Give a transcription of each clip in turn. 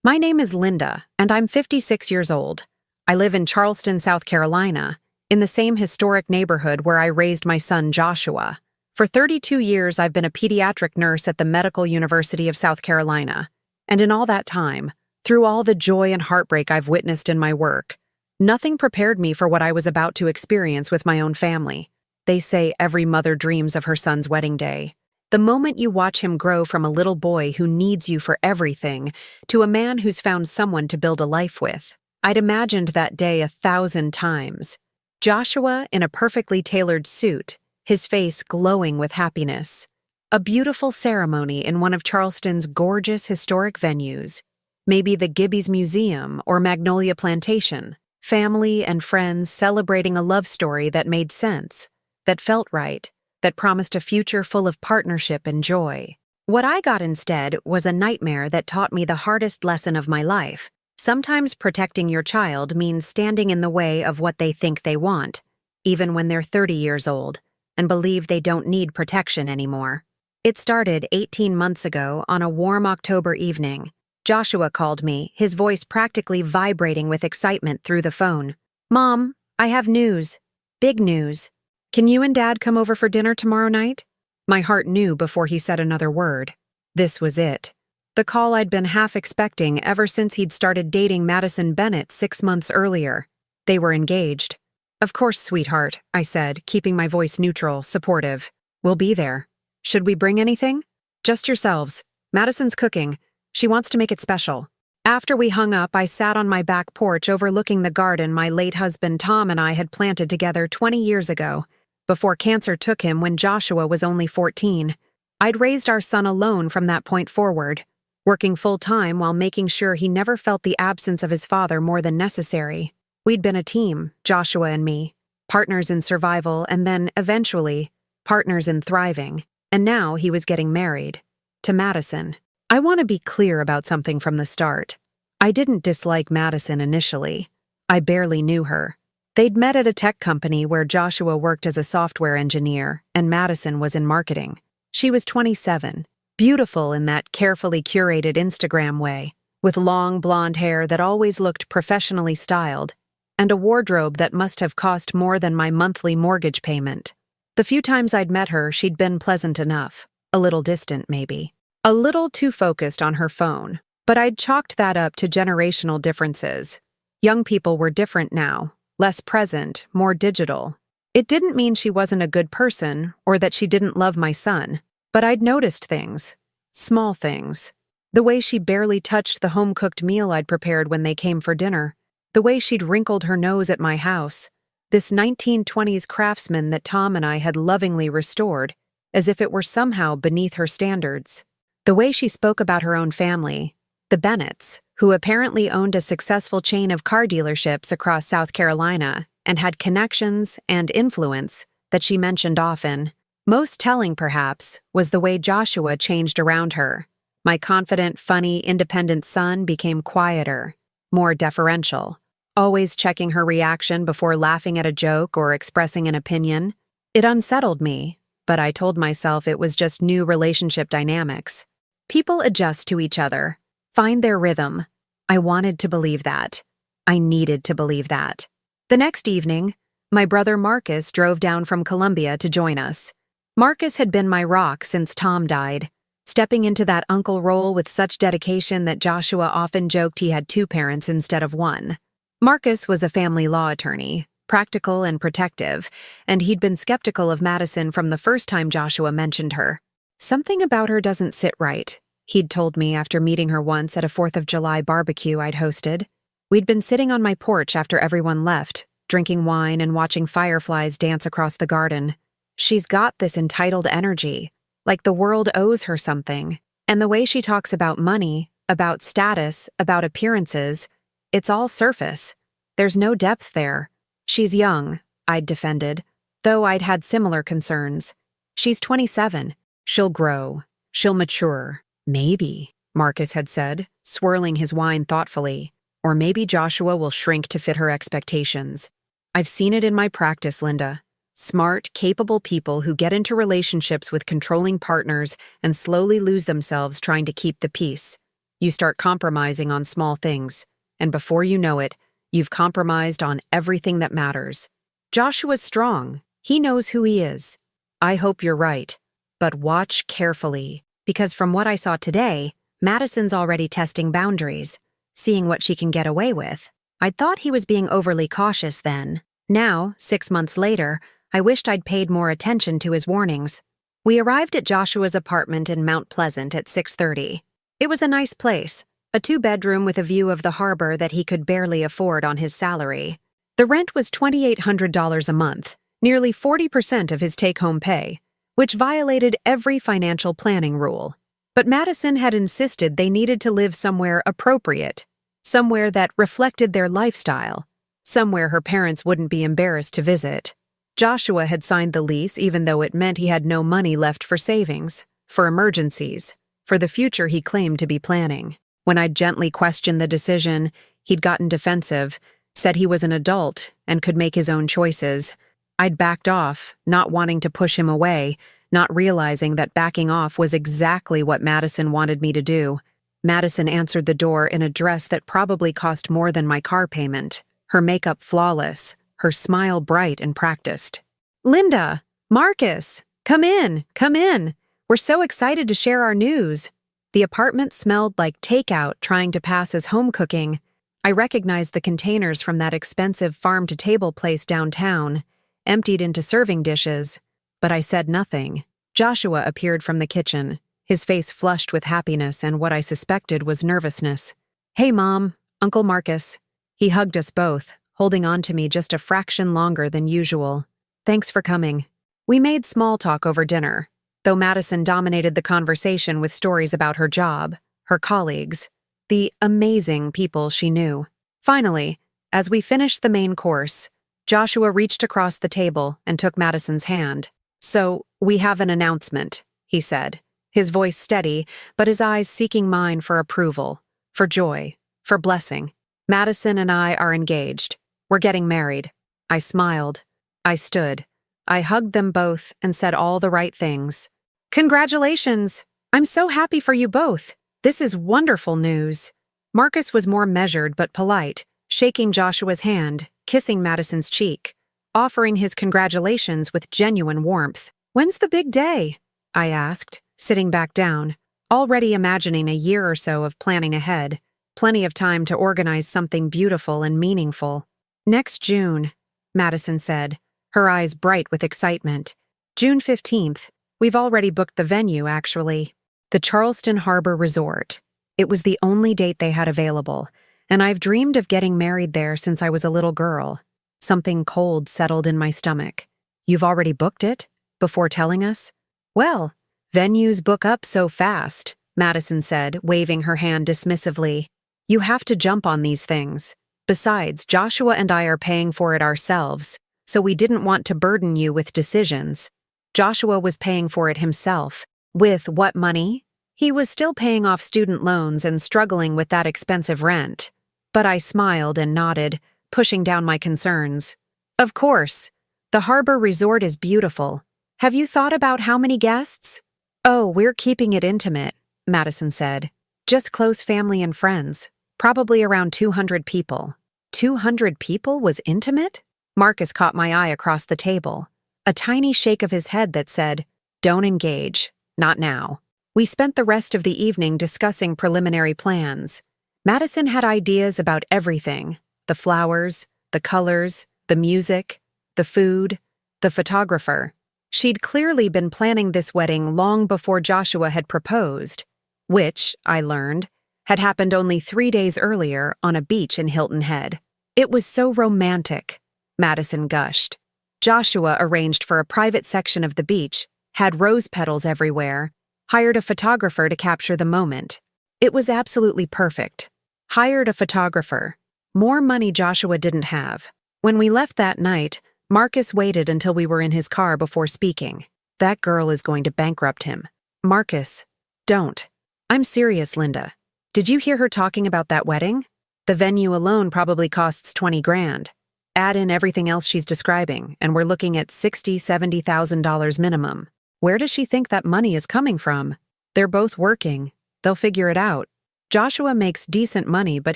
My name is Linda, and I'm 56 years old. I live in Charleston, South Carolina, in the same historic neighborhood where I raised my son Joshua. For 32 years, I've been a pediatric nurse at the Medical University of South Carolina. And in all that time, through all the joy and heartbreak I've witnessed in my work, nothing prepared me for what I was about to experience with my own family. They say every mother dreams of her son's wedding day. The moment you watch him grow from a little boy who needs you for everything to a man who's found someone to build a life with. I'd imagined that day 1,000 times. Joshua in a perfectly tailored suit, his face glowing with happiness. A beautiful ceremony in one of Charleston's gorgeous historic venues, maybe the Gibby's Museum or Magnolia Plantation. Family and friends celebrating a love story that made sense, that felt right, that promised a future full of partnership and joy. What I got instead was a nightmare that taught me the hardest lesson of my life. Sometimes protecting your child means standing in the way of what they think they want, even when they're 30 years old, and believe they don't need protection anymore. It started 18 months ago on a warm October evening. Joshua called me, his voice practically vibrating with excitement through the phone. "Mom, I have news. Big news. Can you and Dad come over for dinner tomorrow night?" My heart knew before he said another word. This was it. The call I'd been half expecting ever since he'd started dating Madison Bennett 6 months earlier. They were engaged. "Of course, sweetheart," I said, keeping my voice neutral, supportive. "We'll be there. Should we bring anything?" "Just yourselves. Madison's cooking. She wants to make it special." After we hung up, I sat on my back porch overlooking the garden my late husband Tom and I had planted together 20 years ago. Before cancer took him when Joshua was only 14. I'd raised our son alone from that point forward, working full-time while making sure he never felt the absence of his father more than necessary. We'd been a team, Joshua and me, partners in survival and then, eventually, partners in thriving. And now he was getting married. To Madison. I want to be clear about something from the start. I didn't dislike Madison initially. I barely knew her. They'd met at a tech company where Joshua worked as a software engineer and Madison was in marketing. She was 27, beautiful in that carefully curated Instagram way, with long blonde hair that always looked professionally styled, and a wardrobe that must have cost more than my monthly mortgage payment. The few times I'd met her, she'd been pleasant enough, a little distant maybe, a little too focused on her phone, but I'd chalked that up to generational differences. Young people were different now. Less present, more digital. It didn't mean she wasn't a good person or that she didn't love my son, but I'd noticed things. Small things. The way she barely touched the home-cooked meal I'd prepared when they came for dinner. The way she'd wrinkled her nose at my house. This 1920s craftsman that Tom and I had lovingly restored, as if it were somehow beneath her standards. The way she spoke about her own family, the Bennetts, who apparently owned a successful chain of car dealerships across South Carolina and had connections and influence that she mentioned often. Most telling, perhaps, was the way Joshua changed around her. My confident, funny, independent son became quieter, more deferential, always checking her reaction before laughing at a joke or expressing an opinion. It unsettled me, but I told myself it was just new relationship dynamics. People adjust to each other. Find their rhythm. I wanted to believe that. I needed to believe that. The next evening, my brother Marcus drove down from Columbia to join us. Marcus had been my rock since Tom died, stepping into that uncle role with such dedication that Joshua often joked he had 2 parents instead of 1. Marcus was a family law attorney, practical and protective, and he'd been skeptical of Madison from the first time Joshua mentioned her. "Something about her doesn't sit right," he'd told me after meeting her once at a 4th of July barbecue I'd hosted. We'd been sitting on my porch after everyone left, drinking wine and watching fireflies dance across the garden. "She's got this entitled energy, like the world owes her something. And the way she talks about money, about status, about appearances, it's all surface. There's no depth there. She's young," I'd defended, though I'd had similar concerns. "She's 27. She'll grow. She'll mature. Maybe," Marcus had said, swirling his wine thoughtfully, "or maybe Joshua will shrink to fit her expectations. I've seen it in my practice, Linda. Smart, capable people who get into relationships with controlling partners and slowly lose themselves trying to keep the peace. You start compromising on small things, and before you know it, you've compromised on everything that matters. Joshua's strong. He knows who he is. I hope you're right. But watch carefully, because from what I saw today, Madison's already testing boundaries, seeing what she can get away with. I thought he was being overly cautious then. Now, 6 months later, I wished I'd paid more attention to his warnings. We arrived at Joshua's apartment in Mount Pleasant at 6:30. It was a nice place, a 2-bedroom with a view of the harbor that he could barely afford on his salary. The rent was $2,800 a month, nearly 40% of his take-home pay, which violated every financial planning rule. But Madison had insisted they needed to live somewhere appropriate, somewhere that reflected their lifestyle, somewhere her parents wouldn't be embarrassed to visit. Joshua had signed the lease even though it meant he had no money left for savings, for emergencies, for the future he claimed to be planning. When I gently questioned the decision, he'd gotten defensive, said he was an adult and could make his own choices. I'd backed off, not wanting to push him away, not realizing that backing off was exactly what Madison wanted me to do. Madison answered the door in a dress that probably cost more than my car payment, her makeup flawless, her smile bright and practiced. "Linda! Marcus! Come in! Come in! We're so excited to share our news." The apartment smelled like takeout trying to pass as home cooking. I recognized the containers from that expensive farm-to-table place downtown, emptied into serving dishes, but I said nothing. Joshua appeared from the kitchen, his face flushed with happiness and what I suspected was nervousness. "Hey, Mom, Uncle Marcus." He hugged us both, holding on to me just a fraction longer than usual. "Thanks for coming." We made small talk over dinner, though Madison dominated the conversation with stories about her job, her colleagues, the amazing people she knew. Finally, as we finished the main course, Joshua reached across the table and took Madison's hand. "So, we have an announcement," he said, his voice steady, but his eyes seeking mine for approval, for joy, for blessing. "Madison and I are engaged. We're getting married." I smiled. I stood. I hugged them both and said all the right things. "Congratulations! I'm so happy for you both. This is wonderful news." Marcus was more measured but polite, shaking Joshua's hand, kissing Madison's cheek, offering his congratulations with genuine warmth. "When's the big day?" I asked, sitting back down, already imagining a year or so of planning ahead, plenty of time to organize something beautiful and meaningful. "Next June," Madison said, her eyes bright with excitement. "June 15th. We've already booked the venue, actually. The Charleston Harbor Resort. It was the only date they had available, and I've dreamed of getting married there since I was a little girl." Something cold settled in my stomach. "You've already booked it? Before telling us?" "Well, venues book up so fast," Madison said, waving her hand dismissively. "You have to jump on these things. Besides, Joshua and I are paying for it ourselves, so we didn't want to burden you with decisions." Joshua was paying for it himself. With what money? He was still paying off student loans and struggling with that expensive rent. But I smiled and nodded, pushing down my concerns. "Of course. The harbor resort is beautiful. Have you thought about how many guests?" "Oh, we're keeping it intimate," Madison said. "Just close family and friends. Probably around 200 people." 200 people was intimate? Marcus caught my eye across the table. A tiny shake of his head that said, "Don't engage. Not now." We spent the rest of the evening discussing preliminary plans. Madison had ideas about everything: the flowers, the colors, the music, the food, the photographer. She'd clearly been planning this wedding long before Joshua had proposed, which, I learned, had happened only 3 days earlier on a beach in Hilton Head. "It was so romantic," Madison gushed. Joshua arranged for a private section of the beach, had rose petals everywhere, hired a photographer to capture the moment. It was absolutely perfect. Hired a photographer. More money Joshua didn't have. When we left that night, Marcus waited until we were in his car before speaking. "That girl is going to bankrupt him." "Marcus, don't." "I'm serious, Linda. Did you hear her talking about that wedding? The venue alone probably costs 20 grand. Add in everything else she's describing, and we're looking at $60,000–$70,000 minimum. Where does she think that money is coming from? They're both working. They'll figure it out." Joshua makes decent money, but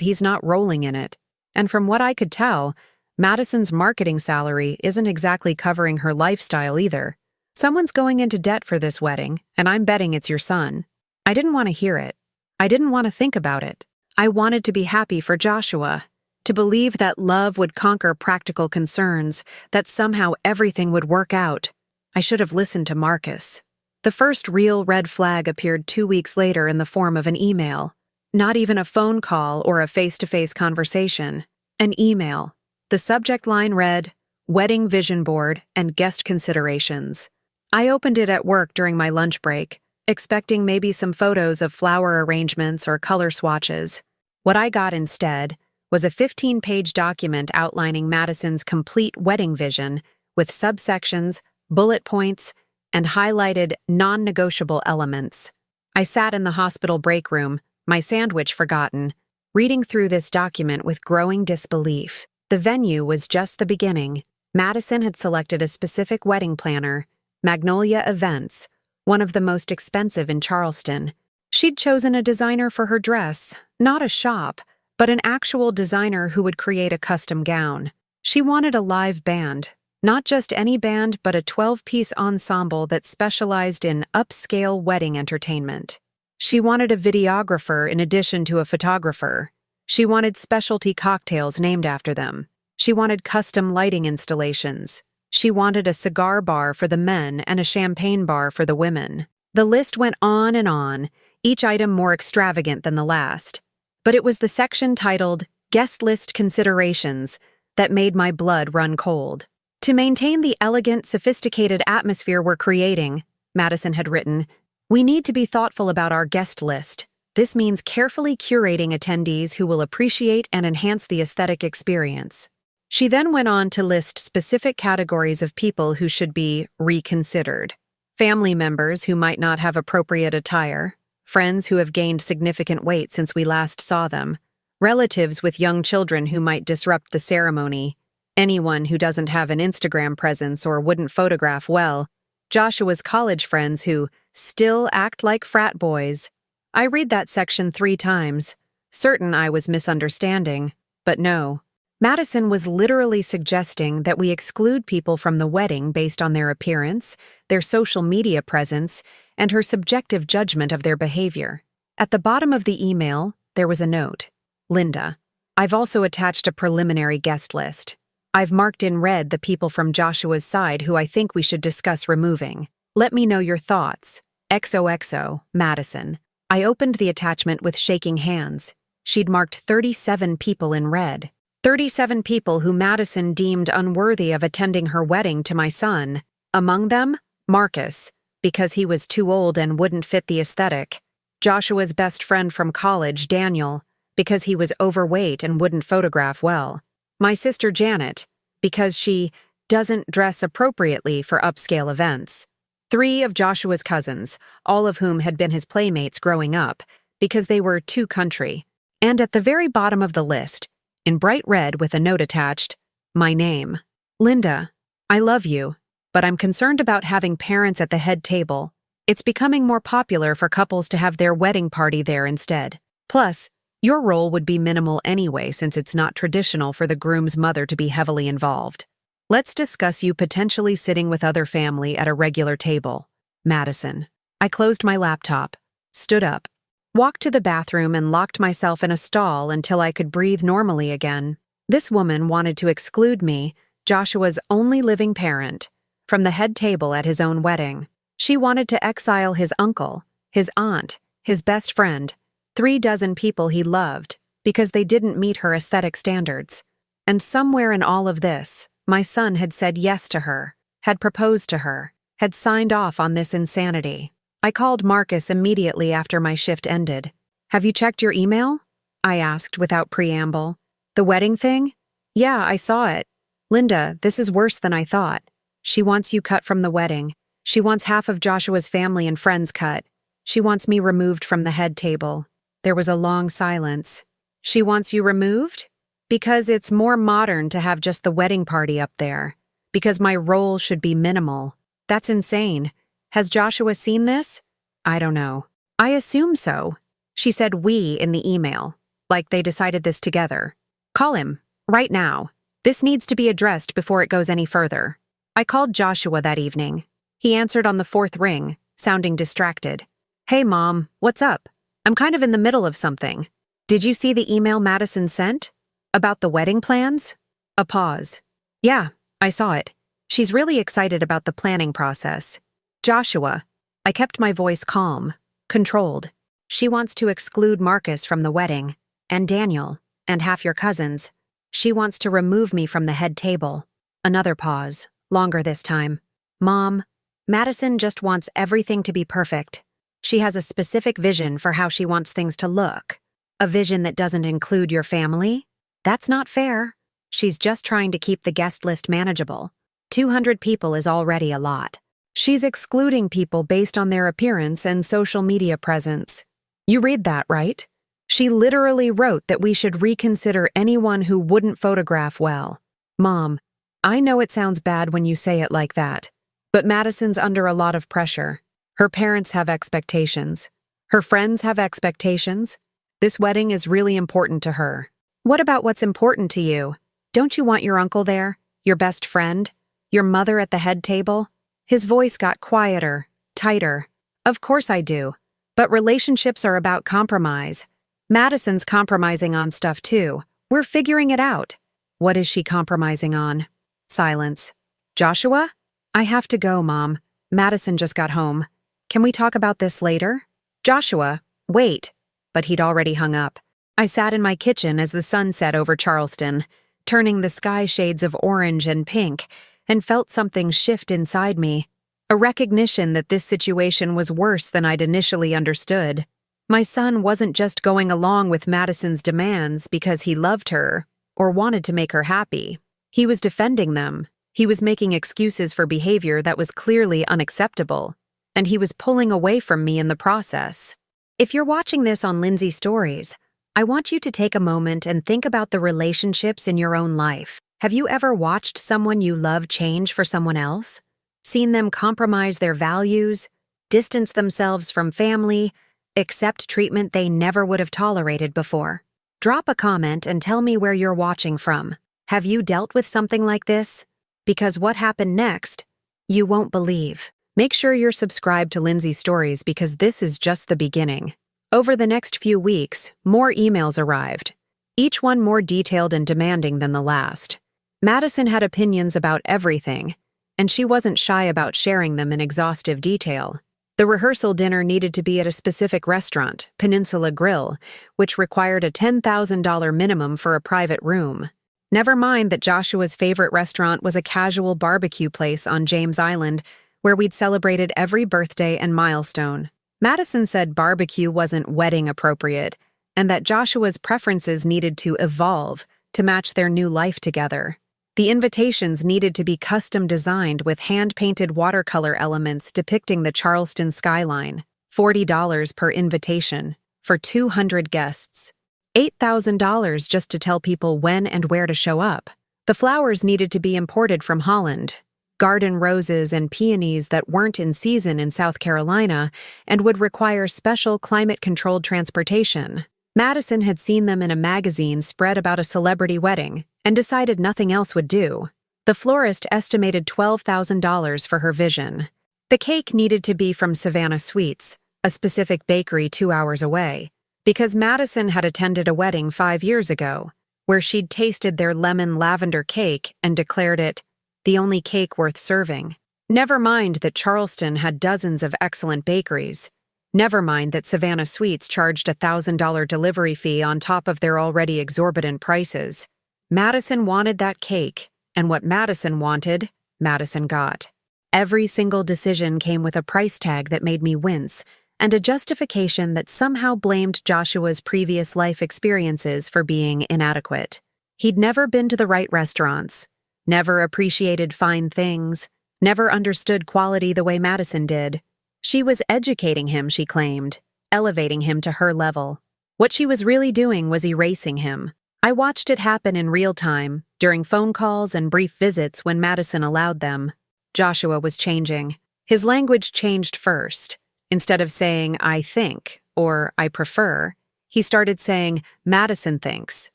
he's not rolling in it. And from what I could tell, Madison's marketing salary isn't exactly covering her lifestyle either. Someone's going into debt for this wedding, and I'm betting it's your son. I didn't want to hear it. I didn't want to think about it. I wanted to be happy for Joshua, to believe that love would conquer practical concerns, that somehow everything would work out. I should have listened to Marcus. The first real red flag appeared 2 weeks later in the form of an email. Not even a phone call or a face-to-face conversation. An email. The subject line read, "Wedding Vision Board and Guest Considerations." I opened it at work during my lunch break, expecting maybe some photos of flower arrangements or color swatches. What I got instead was a 15-page document outlining Madison's complete wedding vision with subsections, bullet points, and highlighted non-negotiable elements. I sat in the hospital break room, my sandwich forgotten, reading through this document with growing disbelief. The venue was just the beginning. Madison had selected a specific wedding planner, Magnolia Events, one of the most expensive in Charleston. She'd chosen a designer for her dress, not a shop, but an actual designer who would create a custom gown. She wanted a live band, not just any band, but a 12-piece ensemble that specialized in upscale wedding entertainment. She wanted a videographer in addition to a photographer. She wanted specialty cocktails named after them. She wanted custom lighting installations. She wanted a cigar bar for the men and a champagne bar for the women. The list went on and on, each item more extravagant than the last. But it was the section titled Guest List Considerations that made my blood run cold. To maintain the elegant, sophisticated atmosphere we're creating, Madison had written, we need to be thoughtful about our guest list. This means carefully curating attendees who will appreciate and enhance the aesthetic experience. She then went on to list specific categories of people who should be reconsidered. Family members who might not have appropriate attire, friends who have gained significant weight since we last saw them, relatives with young children who might disrupt the ceremony, anyone who doesn't have an Instagram presence or wouldn't photograph well, Joshua's college friends who still act like frat boys. I read that section 3 times, certain I was misunderstanding, but no. Madison was literally suggesting that we exclude people from the wedding based on their appearance, their social media presence, and her subjective judgment of their behavior. At the bottom of the email, there was a note. Linda, I've also attached a preliminary guest list. I've marked in red the people from Joshua's side who I think we should discuss removing. Let me know your thoughts. XOXO, Madison. I opened the attachment with shaking hands. She'd marked 37 people in red. 37 people who Madison deemed unworthy of attending her wedding to my son. Among them, Marcus, because he was too old and wouldn't fit the aesthetic. Joshua's best friend from college, Daniel, because he was overweight and wouldn't photograph well. My sister Janet, because she doesn't dress appropriately for upscale events. 3 of Joshua's cousins, all of whom had been his playmates growing up, because they were too country. And at the very bottom of the list, in bright red with a note attached, my name. Linda, I love you, but I'm concerned about having parents at the head table. It's becoming more popular for couples to have their wedding party there instead. Plus, your role would be minimal anyway since it's not traditional for the groom's mother to be heavily involved. Let's discuss you potentially sitting with other family at a regular table. Madison. I closed my laptop, stood up, walked to the bathroom and locked myself in a stall until I could breathe normally again. This woman wanted to exclude me, Joshua's only living parent, from the head table at his own wedding. She wanted to exile his uncle, his aunt, his best friend, 36 people he loved, because they didn't meet her aesthetic standards. And somewhere in all of this, my son had said yes to her, had proposed to her, had signed off on this insanity. I called Marcus immediately after my shift ended. Have you checked your email? I asked without preamble. The wedding thing? Yeah, I saw it. Linda, this is worse than I thought. She wants you cut from the wedding. She wants half of Joshua's family and friends cut. She wants me removed from the head table. There was a long silence. She wants you removed? Because it's more modern to have just the wedding party up there. Because my role should be minimal. That's insane. Has Joshua seen this? I don't know. I assume so. She said we in the email, like they decided this together. Call him, right now. This needs to be addressed before it goes any further. I called Joshua that evening. He answered on the fourth ring, sounding distracted. Hey, Mom, what's up? I'm kind of in the middle of something. Did you see the email Madison sent? About the wedding plans? A pause. Yeah, I saw it. She's really excited about the planning process. Joshua. I kept my voice calm, controlled. She wants to exclude Marcus from the wedding, and Daniel, and half your cousins. She wants to remove me from the head table. Another pause, longer this time. Mom, Madison just wants everything to be perfect. She has a specific vision for how she wants things to look. A vision that doesn't include your family? That's not fair. She's just trying to keep the guest list manageable. 200 people is already a lot. She's excluding people based on their appearance and social media presence. You read that, right? She literally wrote that we should reconsider anyone who wouldn't photograph well. Mom, I know it sounds bad when you say it like that, but Madison's under a lot of pressure. Her parents have expectations. Her friends have expectations. This wedding is really important to her. What about what's important to you? Don't you want your uncle there? Your best friend? Your mother at the head table? His voice got quieter, tighter. Of course I do. But relationships are about compromise. Madison's compromising on stuff too. We're figuring it out. What is she compromising on? Silence. Joshua? I have to go, Mom. Madison just got home. Can we talk about this later? Joshua, wait. But he'd already hung up. I sat in my kitchen as the sun set over Charleston, turning the sky shades of orange and pink, and felt something shift inside me. A recognition that this situation was worse than I'd initially understood. My son wasn't just going along with Madison's demands because he loved her or wanted to make her happy. He was defending them. He was making excuses for behavior that was clearly unacceptable, and he was pulling away from me in the process. If you're watching this on Lindsay Stories, I want you to take a moment and think about the relationships in your own life. Have you ever watched someone you love change for someone else? Seen them compromise their values, distance themselves from family, accept treatment they never would have tolerated before? Drop a comment and tell me where you're watching from. Have you dealt with something like this? Because what happened next, you won't believe. Make sure you're subscribed to Lindsay Stories because this is just the beginning. Over the next few weeks, more emails arrived, each one more detailed and demanding than the last. Madison had opinions about everything, and she wasn't shy about sharing them in exhaustive detail. The rehearsal dinner needed to be at a specific restaurant, Peninsula Grill, which required a $10,000 minimum for a private room. Never mind that Joshua's favorite restaurant was a casual barbecue place on James Island, where we'd celebrated every birthday and milestone. Madison said barbecue wasn't wedding appropriate, and that Joshua's preferences needed to evolve to match their new life together. The invitations needed to be custom designed with hand-painted watercolor elements depicting the Charleston skyline, $40 per invitation, for 200 guests. $8,000 just to tell people when and where to show up. The flowers needed to be imported from Holland. Garden roses and peonies that weren't in season in South Carolina and would require special climate-controlled transportation. Madison had seen them in a magazine spread about a celebrity wedding and decided nothing else would do. The florist estimated $12,000 for her vision. The cake needed to be from Savannah Sweets, a specific bakery 2 hours away, because Madison had attended a wedding 5 years ago, where she'd tasted their lemon lavender cake and declared it the only cake worth serving. Never mind that Charleston had dozens of excellent bakeries. Never mind that Savannah Sweets charged a $1,000 delivery fee on top of their already exorbitant prices. Madison wanted that cake, and what Madison wanted, Madison got. Every single decision came with a price tag that made me wince, and a justification that somehow blamed Joshua's previous life experiences for being inadequate. He'd never been to the right restaurants, never appreciated fine things, never understood quality the way Madison did. She was educating him, she claimed, elevating him to her level. What she was really doing was erasing him. I watched it happen in real time, during phone calls and brief visits when Madison allowed them. Joshua was changing. His language changed first. Instead of saying, I think, or I prefer, he started saying Madison thinks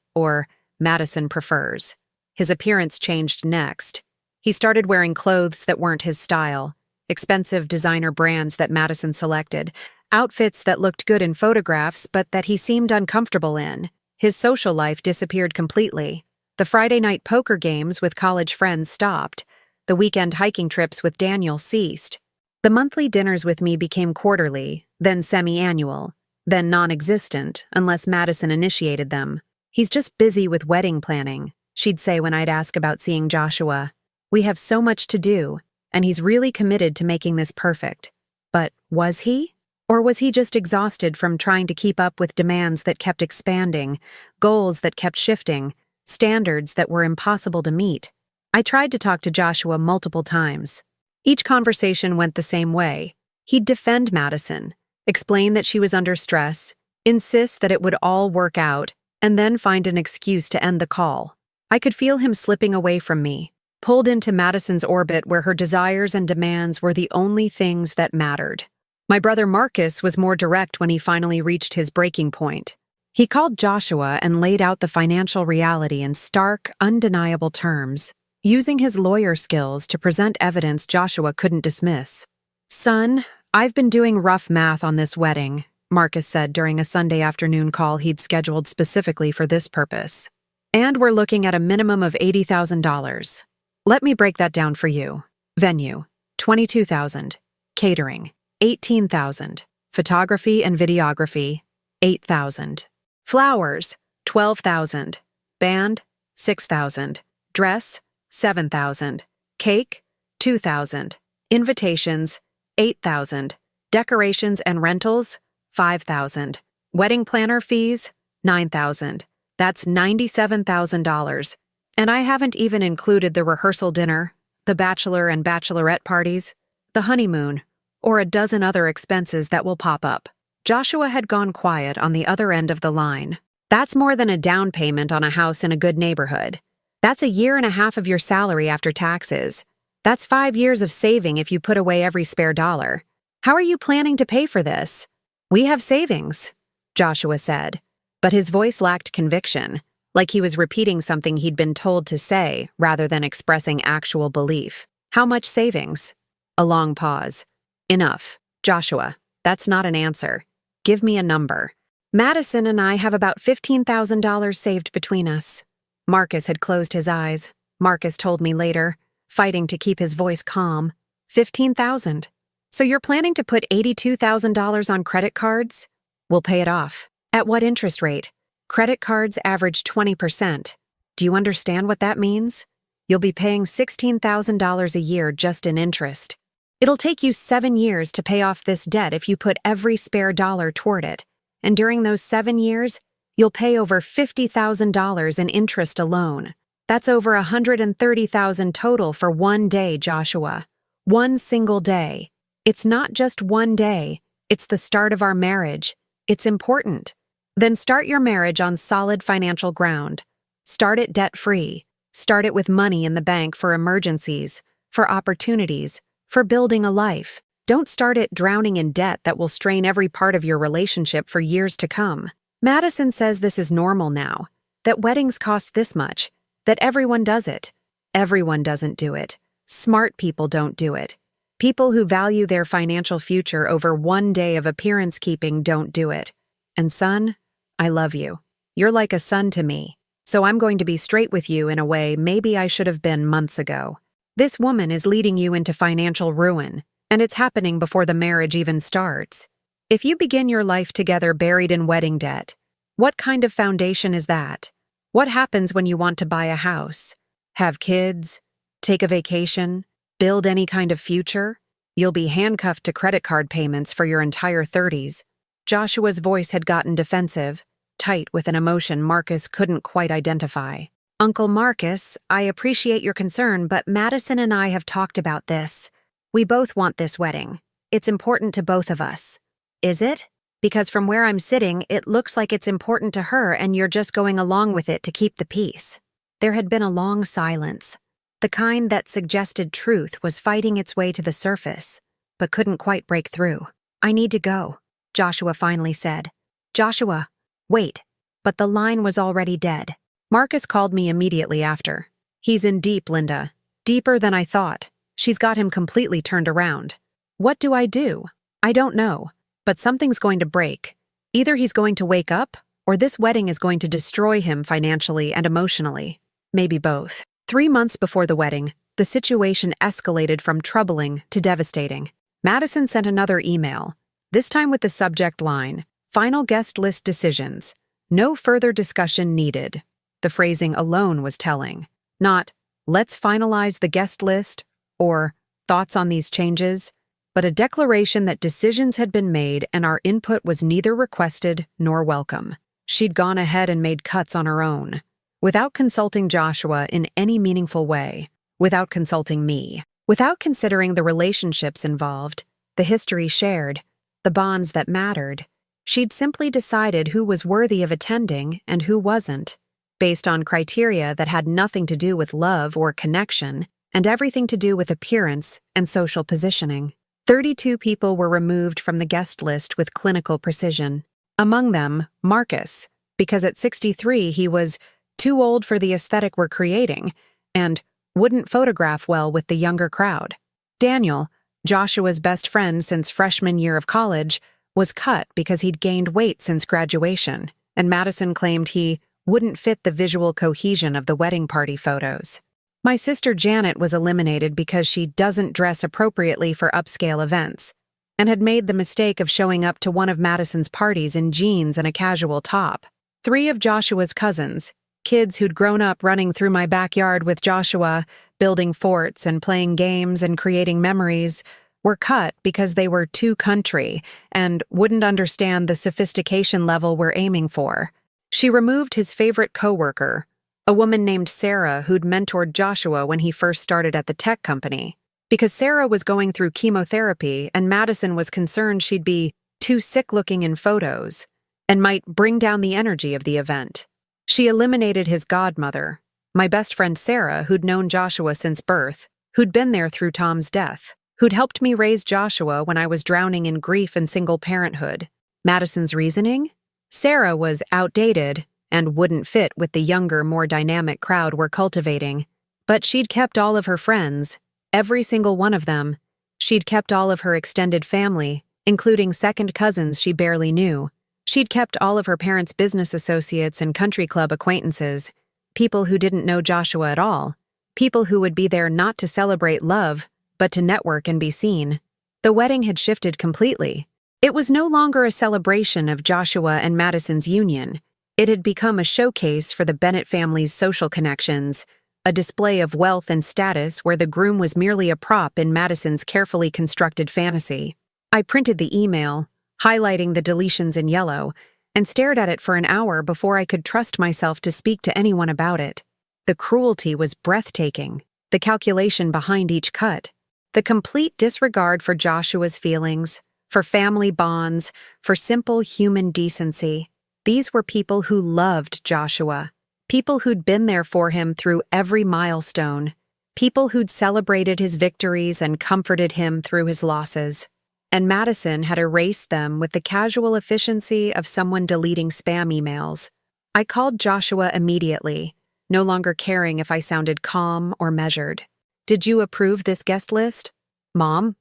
or Madison prefers. His appearance changed next. He started wearing clothes that weren't his style, expensive designer brands that Madison selected, outfits that looked good in photographs but that he seemed uncomfortable in. His social life disappeared completely. The Friday night poker games with college friends stopped. The weekend hiking trips with Daniel ceased. The monthly dinners with me became quarterly, then semi-annual, then non-existent unless Madison initiated them. He's just busy with wedding planning, she'd say when I'd ask about seeing Joshua. We have so much to do, and he's really committed to making this perfect. But was he? Or was he just exhausted from trying to keep up with demands that kept expanding, goals that kept shifting, standards that were impossible to meet? I tried to talk to Joshua multiple times. Each conversation went the same way. He'd defend Madison, explain that she was under stress, insist that it would all work out, and then find an excuse to end the call. I could feel him slipping away from me, pulled into Madison's orbit where her desires and demands were the only things that mattered. My brother Marcus was more direct when he finally reached his breaking point. He called Joshua and laid out the financial reality in stark, undeniable terms, using his lawyer skills to present evidence Joshua couldn't dismiss. "Son, I've been doing rough math on this wedding," Marcus said during a Sunday afternoon call he'd scheduled specifically for this purpose. "And we're looking at a minimum of $80,000. Let me break that down for you. Venue, $22,000. Catering, $18,000. Photography and videography, $8,000. Flowers, $12,000. Band, $6,000. Dress, $7,000. Cake, $2,000. Invitations, $8,000. Decorations and rentals, $5,000. Wedding planner fees, $9,000. That's $97,000. And I haven't even included the rehearsal dinner, the bachelor and bachelorette parties, the honeymoon, or a dozen other expenses that will pop up." Joshua had gone quiet on the other end of the line. "That's more than a down payment on a house in a good neighborhood. That's a year and a half of your salary after taxes. That's 5 years of saving if you put away every spare dollar. How are you planning to pay for this?" "We have savings," Joshua said, but his voice lacked conviction, like he was repeating something he'd been told to say rather than expressing actual belief. "How much savings?" A long pause. "Enough. Joshua, that's not an answer. Give me a number." "Madison and I have about $15,000 saved between us." Marcus had closed his eyes, Marcus told me later, fighting to keep his voice calm. $15,000. "So you're planning to put $82,000 on credit cards?" "We'll pay it off." "At what interest rate?" "Credit cards average 20%. Do you understand what that means? You'll be paying $16,000 a year just in interest. It'll take you 7 years to pay off this debt if you put every spare dollar toward it, and during those 7 years, you'll pay over $50,000 in interest alone. That's over $130,000 total for one day, Joshua. One single day. It's not just one day, it's the start of our marriage. It's important. Then start your marriage on solid financial ground. Start it debt-free. Start it with money in the bank for emergencies, for opportunities, for building a life. Don't start it drowning in debt that will strain every part of your relationship for years to come. Madison says this is normal now, that weddings cost this much, that everyone does it. Everyone doesn't do it. Smart people don't do it. People who value their financial future over one day of appearance keeping don't do it. And son, I love you. You're like a son to me. So I'm going to be straight with you in a way maybe I should have been months ago. This woman is leading you into financial ruin, and it's happening before the marriage even starts. If you begin your life together buried in wedding debt, what kind of foundation is that? What happens when you want to buy a house, have kids, take a vacation, build any kind of future? You'll be handcuffed to credit card payments for your entire 30s. Joshua's voice had gotten defensive, tight with an emotion Marcus couldn't quite identify. Uncle Marcus, I appreciate your concern, but Madison and I have talked about this. We both want this wedding. It's important to both of us. Is it? Because from where I'm sitting, it looks like it's important to her and you're just going along with it to keep the peace. There had been a long silence. The kind that suggested truth was fighting its way to the surface, but couldn't quite break through. I need to go. Joshua finally said. Joshua, wait. But the line was already dead. Marcus called me immediately after. He's in deep, Linda. Deeper than I thought. She's got him completely turned around. What do? I don't know. But something's going to break. Either he's going to wake up, or this wedding is going to destroy him financially and emotionally. Maybe both. 3 months before the wedding, the situation escalated from troubling to devastating. Madison sent another email, this time with the subject line, "Final guest list decisions. No further discussion needed." The phrasing alone was telling. Not, "Let's finalize the guest list," or "Thoughts on these changes," but a declaration that decisions had been made and our input was neither requested nor welcome. She'd gone ahead and made cuts on her own, without consulting Joshua in any meaningful way, without consulting me, without considering the relationships involved, the history shared, the bonds that mattered. She'd simply decided who was worthy of attending and who wasn't, based on criteria that had nothing to do with love or connection and everything to do with appearance and social positioning. 32 people were removed from the guest list with clinical precision. Among them, Marcus, because at 63 he was too old for the aesthetic we're creating and wouldn't photograph well with the younger crowd. Daniel, Joshua's best friend since freshman year of college, was cut because he'd gained weight since graduation, and Madison claimed he wouldn't fit the visual cohesion of the wedding party photos. My sister Janet was eliminated because she doesn't dress appropriately for upscale events, and had made the mistake of showing up to one of Madison's parties in jeans and a casual top. 3 of Joshua's cousins, kids who'd grown up running through my backyard with Joshua, building forts and playing games and creating memories, were cut because they were too country and wouldn't understand the sophistication level we're aiming for. She removed his favorite coworker, a woman named Sarah who'd mentored Joshua when he first started at the tech company, because Sarah was going through chemotherapy and Madison was concerned she'd be too sick-looking in photos and might bring down the energy of the event. She eliminated his godmother, my best friend Sarah, who'd known Joshua since birth, who'd been there through Tom's death, who'd helped me raise Joshua when I was drowning in grief and single parenthood. Madison's reasoning? Sarah was outdated and wouldn't fit with the younger, more dynamic crowd we're cultivating, but she'd kept all of her friends, every single one of them. She'd kept all of her extended family, including second cousins she barely knew. She'd kept all of her parents' business associates and country club acquaintances, people who didn't know Joshua at all, people who would be there not to celebrate love, but to network and be seen. The wedding had shifted completely. It was no longer a celebration of Joshua and Madison's union. It had become a showcase for the Bennett family's social connections, a display of wealth and status where the groom was merely a prop in Madison's carefully constructed fantasy. I printed the email, highlighting the deletions in yellow, and stared at it for an hour before I could trust myself to speak to anyone about it. The cruelty was breathtaking, the calculation behind each cut, the complete disregard for Joshua's feelings, for family bonds, for simple human decency. These were people who loved Joshua, people who'd been there for him through every milestone, people who'd celebrated his victories and comforted him through his losses. And Madison had erased them with the casual efficiency of someone deleting spam emails. I called Joshua immediately, no longer caring if I sounded calm or measured. "Did you approve this guest list?" "Mom,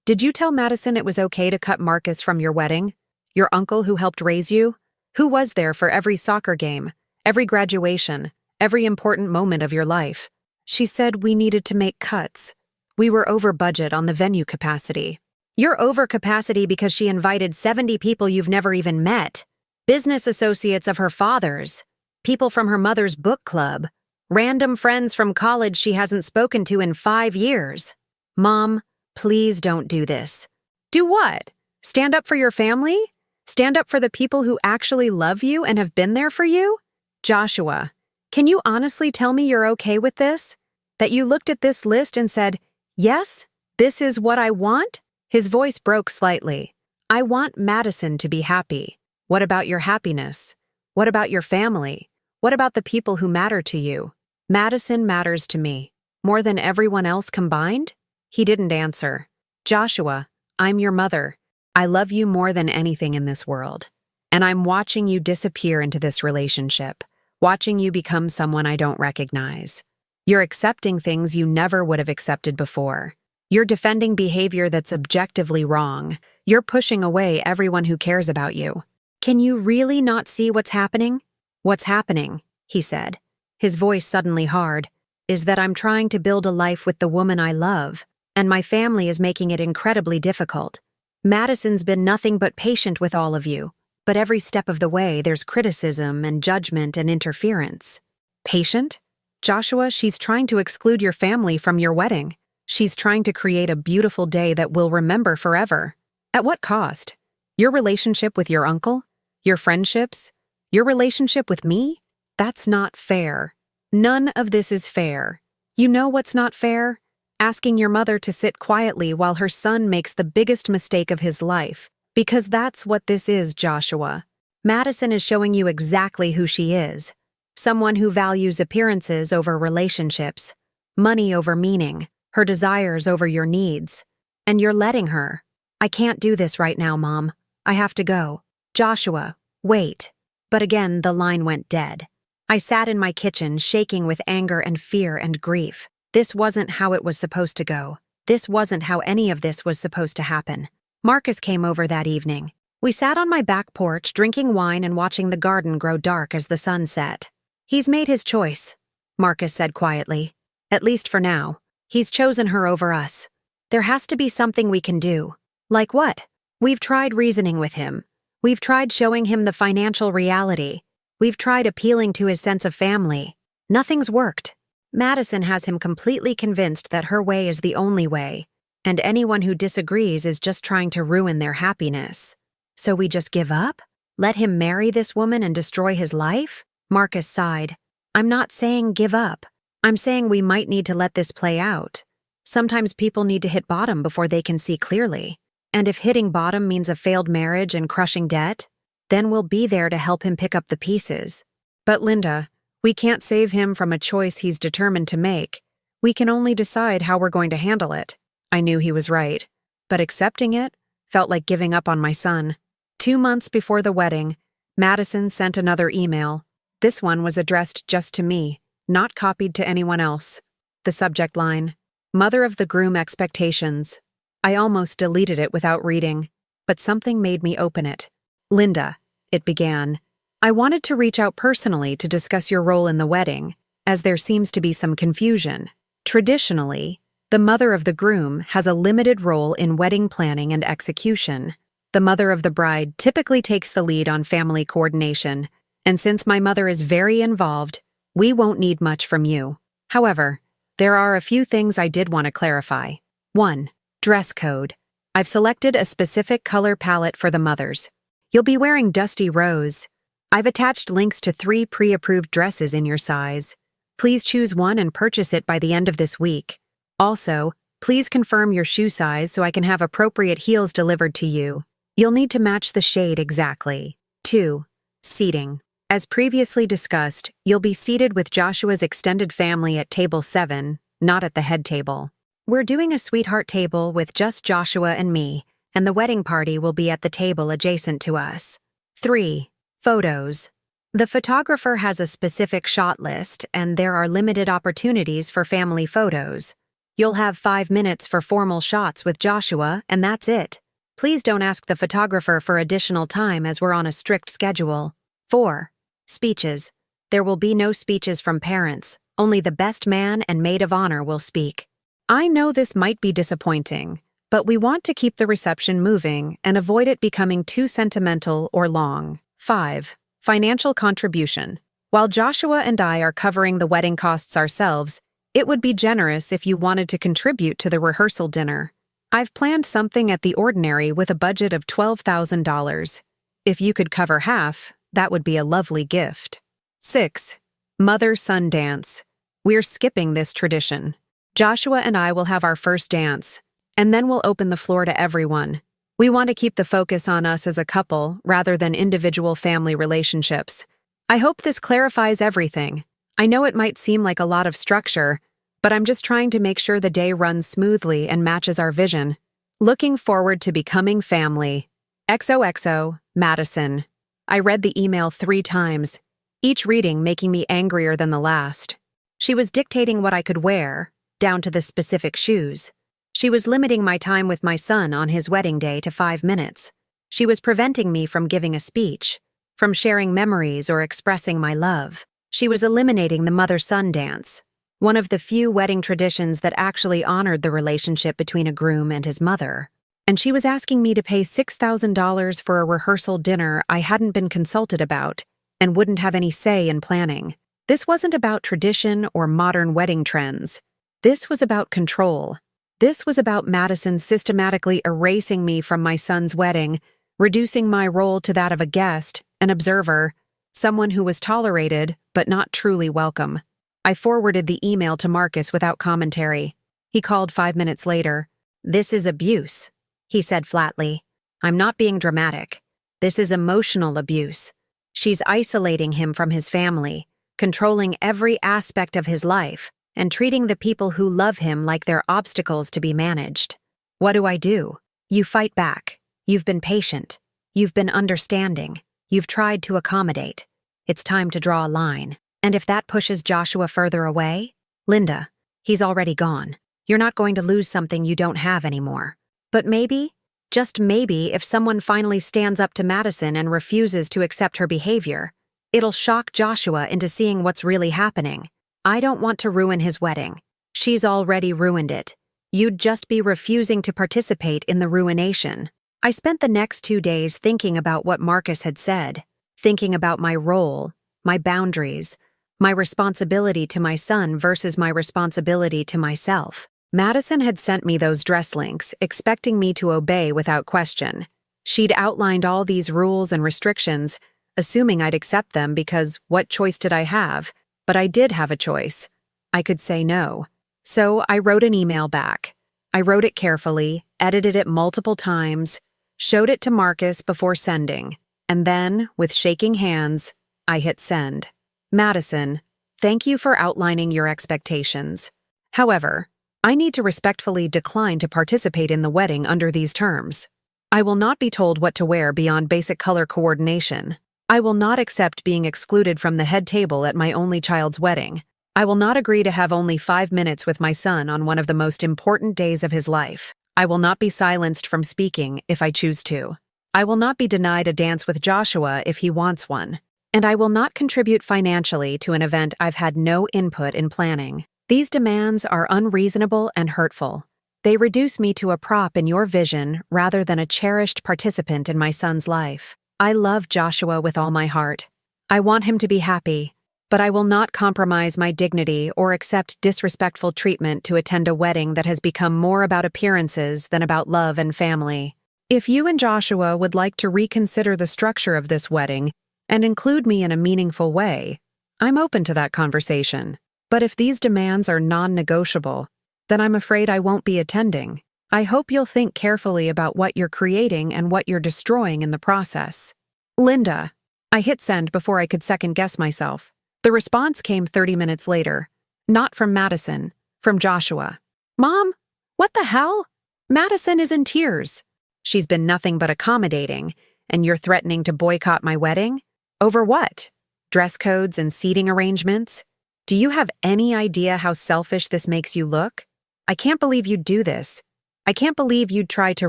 Did you tell Madison it was okay to cut Marcus from your wedding? Your uncle who helped raise you? Who was there for every soccer game, every graduation, every important moment of your life?" She said we needed to make cuts. We were over budget on the venue capacity. "You're over capacity because she invited 70 people you've never even met. Business associates of her father's, people from her mother's book club, random friends from college she hasn't spoken to in 5 years. Mom, please don't do this." "Do what? Stand up for your family? Stand up for the people who actually love you and have been there for you?" "Joshua, can you honestly tell me you're okay with this? That you looked at this list and said, 'Yes, this is what I want'?" His voice broke slightly. "I want Madison to be happy. What about your happiness? What about your family? What about the people who matter to you?" "Madison matters to me. More than everyone else combined?" He didn't answer. "Joshua, I'm your mother. I love you more than anything in this world. And I'm watching you disappear into this relationship, watching you become someone I don't recognize. You're accepting things you never would have accepted before. You're defending behavior that's objectively wrong. You're pushing away everyone who cares about you. Can you really not see what's happening? What's happening, he said, his voice suddenly hard, is that I'm trying to build a life with the woman I love, and my family is making it incredibly difficult. Madison's been nothing but patient with all of you, but every step of the way there's criticism and judgment and interference. Patient? Joshua, she's trying to exclude your family from your wedding. She's trying to create a beautiful day that we'll remember forever. At what cost? Your relationship with your uncle? Your friendships? Your relationship with me? That's not fair. None of this is fair. You know what's not fair? Asking your mother to sit quietly while her son makes the biggest mistake of his life. Because that's what this is, Joshua. Madison is showing you exactly who she is. Someone who values appearances over relationships, money over meaning, her desires over your needs. And you're letting her. I can't do this right now, Mom. I have to go. Joshua, wait. But again, the line went dead. I sat in my kitchen, shaking with anger and fear and grief. This wasn't how it was supposed to go. This wasn't how any of this was supposed to happen. Marcus came over that evening. We sat on my back porch, drinking wine and watching the garden grow dark as the sun set. He's made his choice, Marcus said quietly. At least for now. He's chosen her over us. There has to be something we can do. Like what? We've tried reasoning with him. We've tried showing him the financial reality. We've tried appealing to his sense of family. Nothing's worked. Madison has him completely convinced that her way is the only way, and anyone who disagrees is just trying to ruin their happiness. So we just give up? Let him marry this woman and destroy his life? Marcus sighed. I'm not saying give up. I'm saying we might need to let this play out. Sometimes people need to hit bottom before they can see clearly. And if hitting bottom means a failed marriage and crushing debt, then we'll be there to help him pick up the pieces. But Linda, we can't save him from a choice he's determined to make. We can only decide how we're going to handle it. I knew he was right. But accepting it felt like giving up on my son. 2 months before the wedding, Madison sent another email. This one was addressed just to me, not copied to anyone else. The subject line, Mother of the Groom Expectations. I almost deleted it without reading, but something made me open it. Linda, it began, I wanted to reach out personally to discuss your role in the wedding, as there seems to be some confusion. Traditionally, the mother of the groom has a limited role in wedding planning and execution. The mother of the bride typically takes the lead on family coordination, and since my mother is very involved, we won't need much from you. However, there are a few things I did want to clarify. 1. Dress code. I've selected a specific color palette for the mothers. You'll be wearing dusty rose. I've attached links to 3 pre-approved dresses in your size. Please choose one and purchase it by the end of this week. Also, please confirm your shoe size so I can have appropriate heels delivered to you. You'll need to match the shade exactly. 2. Seating. As previously discussed, you'll be seated with Joshua's extended family at table 7, not at the head table. We're doing a sweetheart table with just Joshua and me, and the wedding party will be at the table adjacent to us. 3. Photos. The photographer has a specific shot list, and there are limited opportunities for family photos. You'll have 5 minutes for formal shots with Joshua, and that's it. Please don't ask the photographer for additional time as we're on a strict schedule. 4. Speeches. There will be no speeches from parents. Only the best man and maid of honor will speak. I know this might be disappointing, but we want to keep the reception moving and avoid it becoming too sentimental or long. 5. Financial contribution. While Joshua and I are covering the wedding costs ourselves, it would be generous if you wanted to contribute to the rehearsal dinner. I've planned something at the ordinary with a budget of $12,000. If you could cover half, that would be a lovely gift. 6. Mother-son dance. We're skipping this tradition. Joshua and I will have our first dance, and then we'll open the floor to everyone. We want to keep the focus on us as a couple rather than individual family relationships. I hope this clarifies everything. I know it might seem like a lot of structure, but I'm just trying to make sure the day runs smoothly and matches our vision. Looking forward to becoming family. XOXO, Madison. I read the email 3 times, each reading making me angrier than the last. She was dictating what I could wear, down to the specific shoes. She was limiting my time with my son on his wedding day to 5 minutes. She was preventing me from giving a speech, from sharing memories or expressing my love. She was eliminating the mother-son dance, one of the few wedding traditions that actually honored the relationship between a groom and his mother. And she was asking me to pay $6,000 for a rehearsal dinner I hadn't been consulted about and wouldn't have any say in planning. This wasn't about tradition or modern wedding trends. This was about control. This was about Madison systematically erasing me from my son's wedding, reducing my role to that of a guest, an observer, someone who was tolerated but not truly welcome. I forwarded the email to Marcus without commentary. He called 5 minutes later. "This is abuse," he said flatly. "I'm not being dramatic. This is emotional abuse. She's isolating him from his family, controlling every aspect of his life, and treating the people who love him like they're obstacles to be managed. What do? You fight back. You've been patient. You've been understanding. You've tried to accommodate. It's time to draw a line. And if that pushes Joshua further away? Linda, he's already gone. You're not going to lose something you don't have anymore. But maybe, just maybe, if someone finally stands up to Madison and refuses to accept her behavior, it'll shock Joshua into seeing what's really happening. I don't want to ruin his wedding. She's already ruined it. You'd just be refusing to participate in the ruination." I spent the next 2 days thinking about what Marcus had said, thinking about my role, my boundaries, my responsibility to my son versus my responsibility to myself. Madison had sent me those dress links, expecting me to obey without question. She'd outlined all these rules and restrictions, assuming I'd accept them because what choice did I have? But I did have a choice. I could say no. So I wrote an email back. I wrote it carefully, edited it multiple times, showed it to Marcus before sending, and then, with shaking hands, I hit send. "Madison, thank you for outlining your expectations. However, I need to respectfully decline to participate in the wedding under these terms. I will not be told what to wear beyond basic color coordination. I will not accept being excluded from the head table at my only child's wedding. I will not agree to have only 5 minutes with my son on one of the most important days of his life. I will not be silenced from speaking if I choose to. I will not be denied a dance with Joshua if he wants one. And I will not contribute financially to an event I've had no input in planning. These demands are unreasonable and hurtful. They reduce me to a prop in your vision rather than a cherished participant in my son's life. I love Joshua with all my heart. I want him to be happy, but I will not compromise my dignity or accept disrespectful treatment to attend a wedding that has become more about appearances than about love and family. If you and Joshua would like to reconsider the structure of this wedding and include me in a meaningful way, I'm open to that conversation. But if these demands are non-negotiable, then I'm afraid I won't be attending. I hope you'll think carefully about what you're creating and what you're destroying in the process. Linda." I hit send before I could second-guess myself. The response came 30 minutes later. Not from Madison, from Joshua. "Mom, what the hell? Madison is in tears. She's been nothing but accommodating, and you're threatening to boycott my wedding? Over what? Dress codes and seating arrangements? Do you have any idea how selfish this makes you look? I can't believe you'd do this. I can't believe you'd try to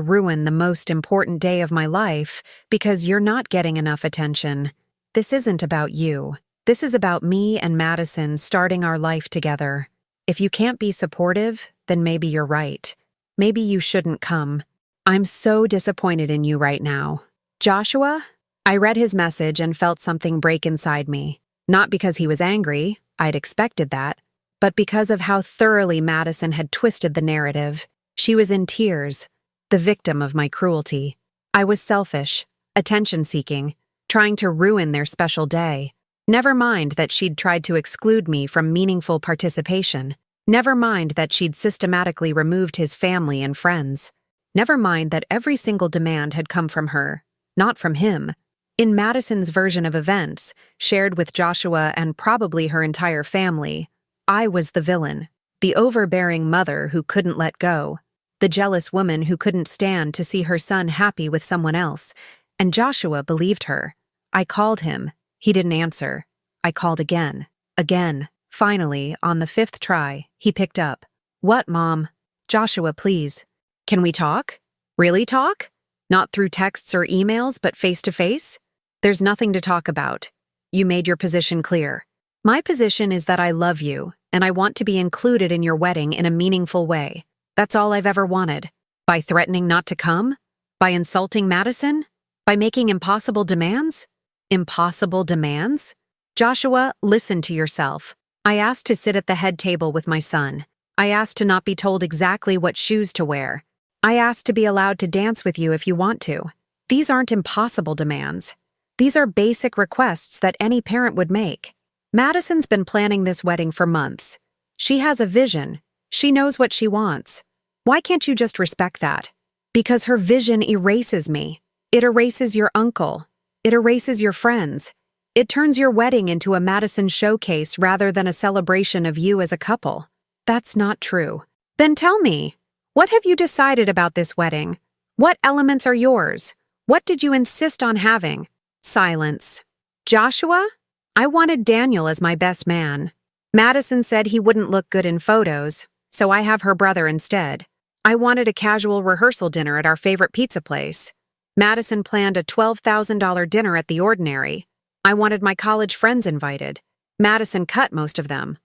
ruin the most important day of my life because you're not getting enough attention. This isn't about you. This is about me and Madison starting our life together. If you can't be supportive, then maybe you're right. Maybe you shouldn't come. I'm so disappointed in you right now. Joshua?" I read his message and felt something break inside me. Not because he was angry, I'd expected that, but because of how thoroughly Madison had twisted the narrative. She was in tears, the victim of my cruelty. I was selfish, attention-seeking, trying to ruin their special day. Never mind that she'd tried to exclude me from meaningful participation. Never mind that she'd systematically removed his family and friends. Never mind that every single demand had come from her, not from him. In Madison's version of events, shared with Joshua and probably her entire family, I was the villain, the overbearing mother who couldn't let go. the jealous woman who couldn't stand to see her son happy with someone else, and Joshua believed her. I called him. He didn't answer. I called again. Again. Finally, on the 5th try, he picked up. What, Mom? Joshua, please. Can we talk? Really talk? Not through texts or emails, but face to face? There's nothing to talk about. You made your position clear. My position is that I love you, and I want to be included in your wedding in a meaningful way. That's all I've ever wanted. By threatening not to come? By insulting Madison? By making impossible demands? Impossible demands? Joshua, listen to yourself. I asked to sit at the head table with my son. I asked to not be told exactly what shoes to wear. I asked to be allowed to dance with you if you want to. These aren't impossible demands. These are basic requests that any parent would make. Madison's been planning this wedding for months. She has a vision. She knows what she wants. Why can't you just respect that? Because her vision erases me. It erases your uncle. It erases your friends. It turns your wedding into a Madison showcase rather than a celebration of you as a couple. That's not true. Then tell me, what have you decided about this wedding? What elements are yours? What did you insist on having? Silence. Joshua? I wanted Daniel as my best man. Madison said he wouldn't look good in photos, so I have her brother instead. I wanted a casual rehearsal dinner at our favorite pizza place. Madison planned a $12,000 dinner at the Ordinary. I wanted my college friends invited. Madison cut most of them.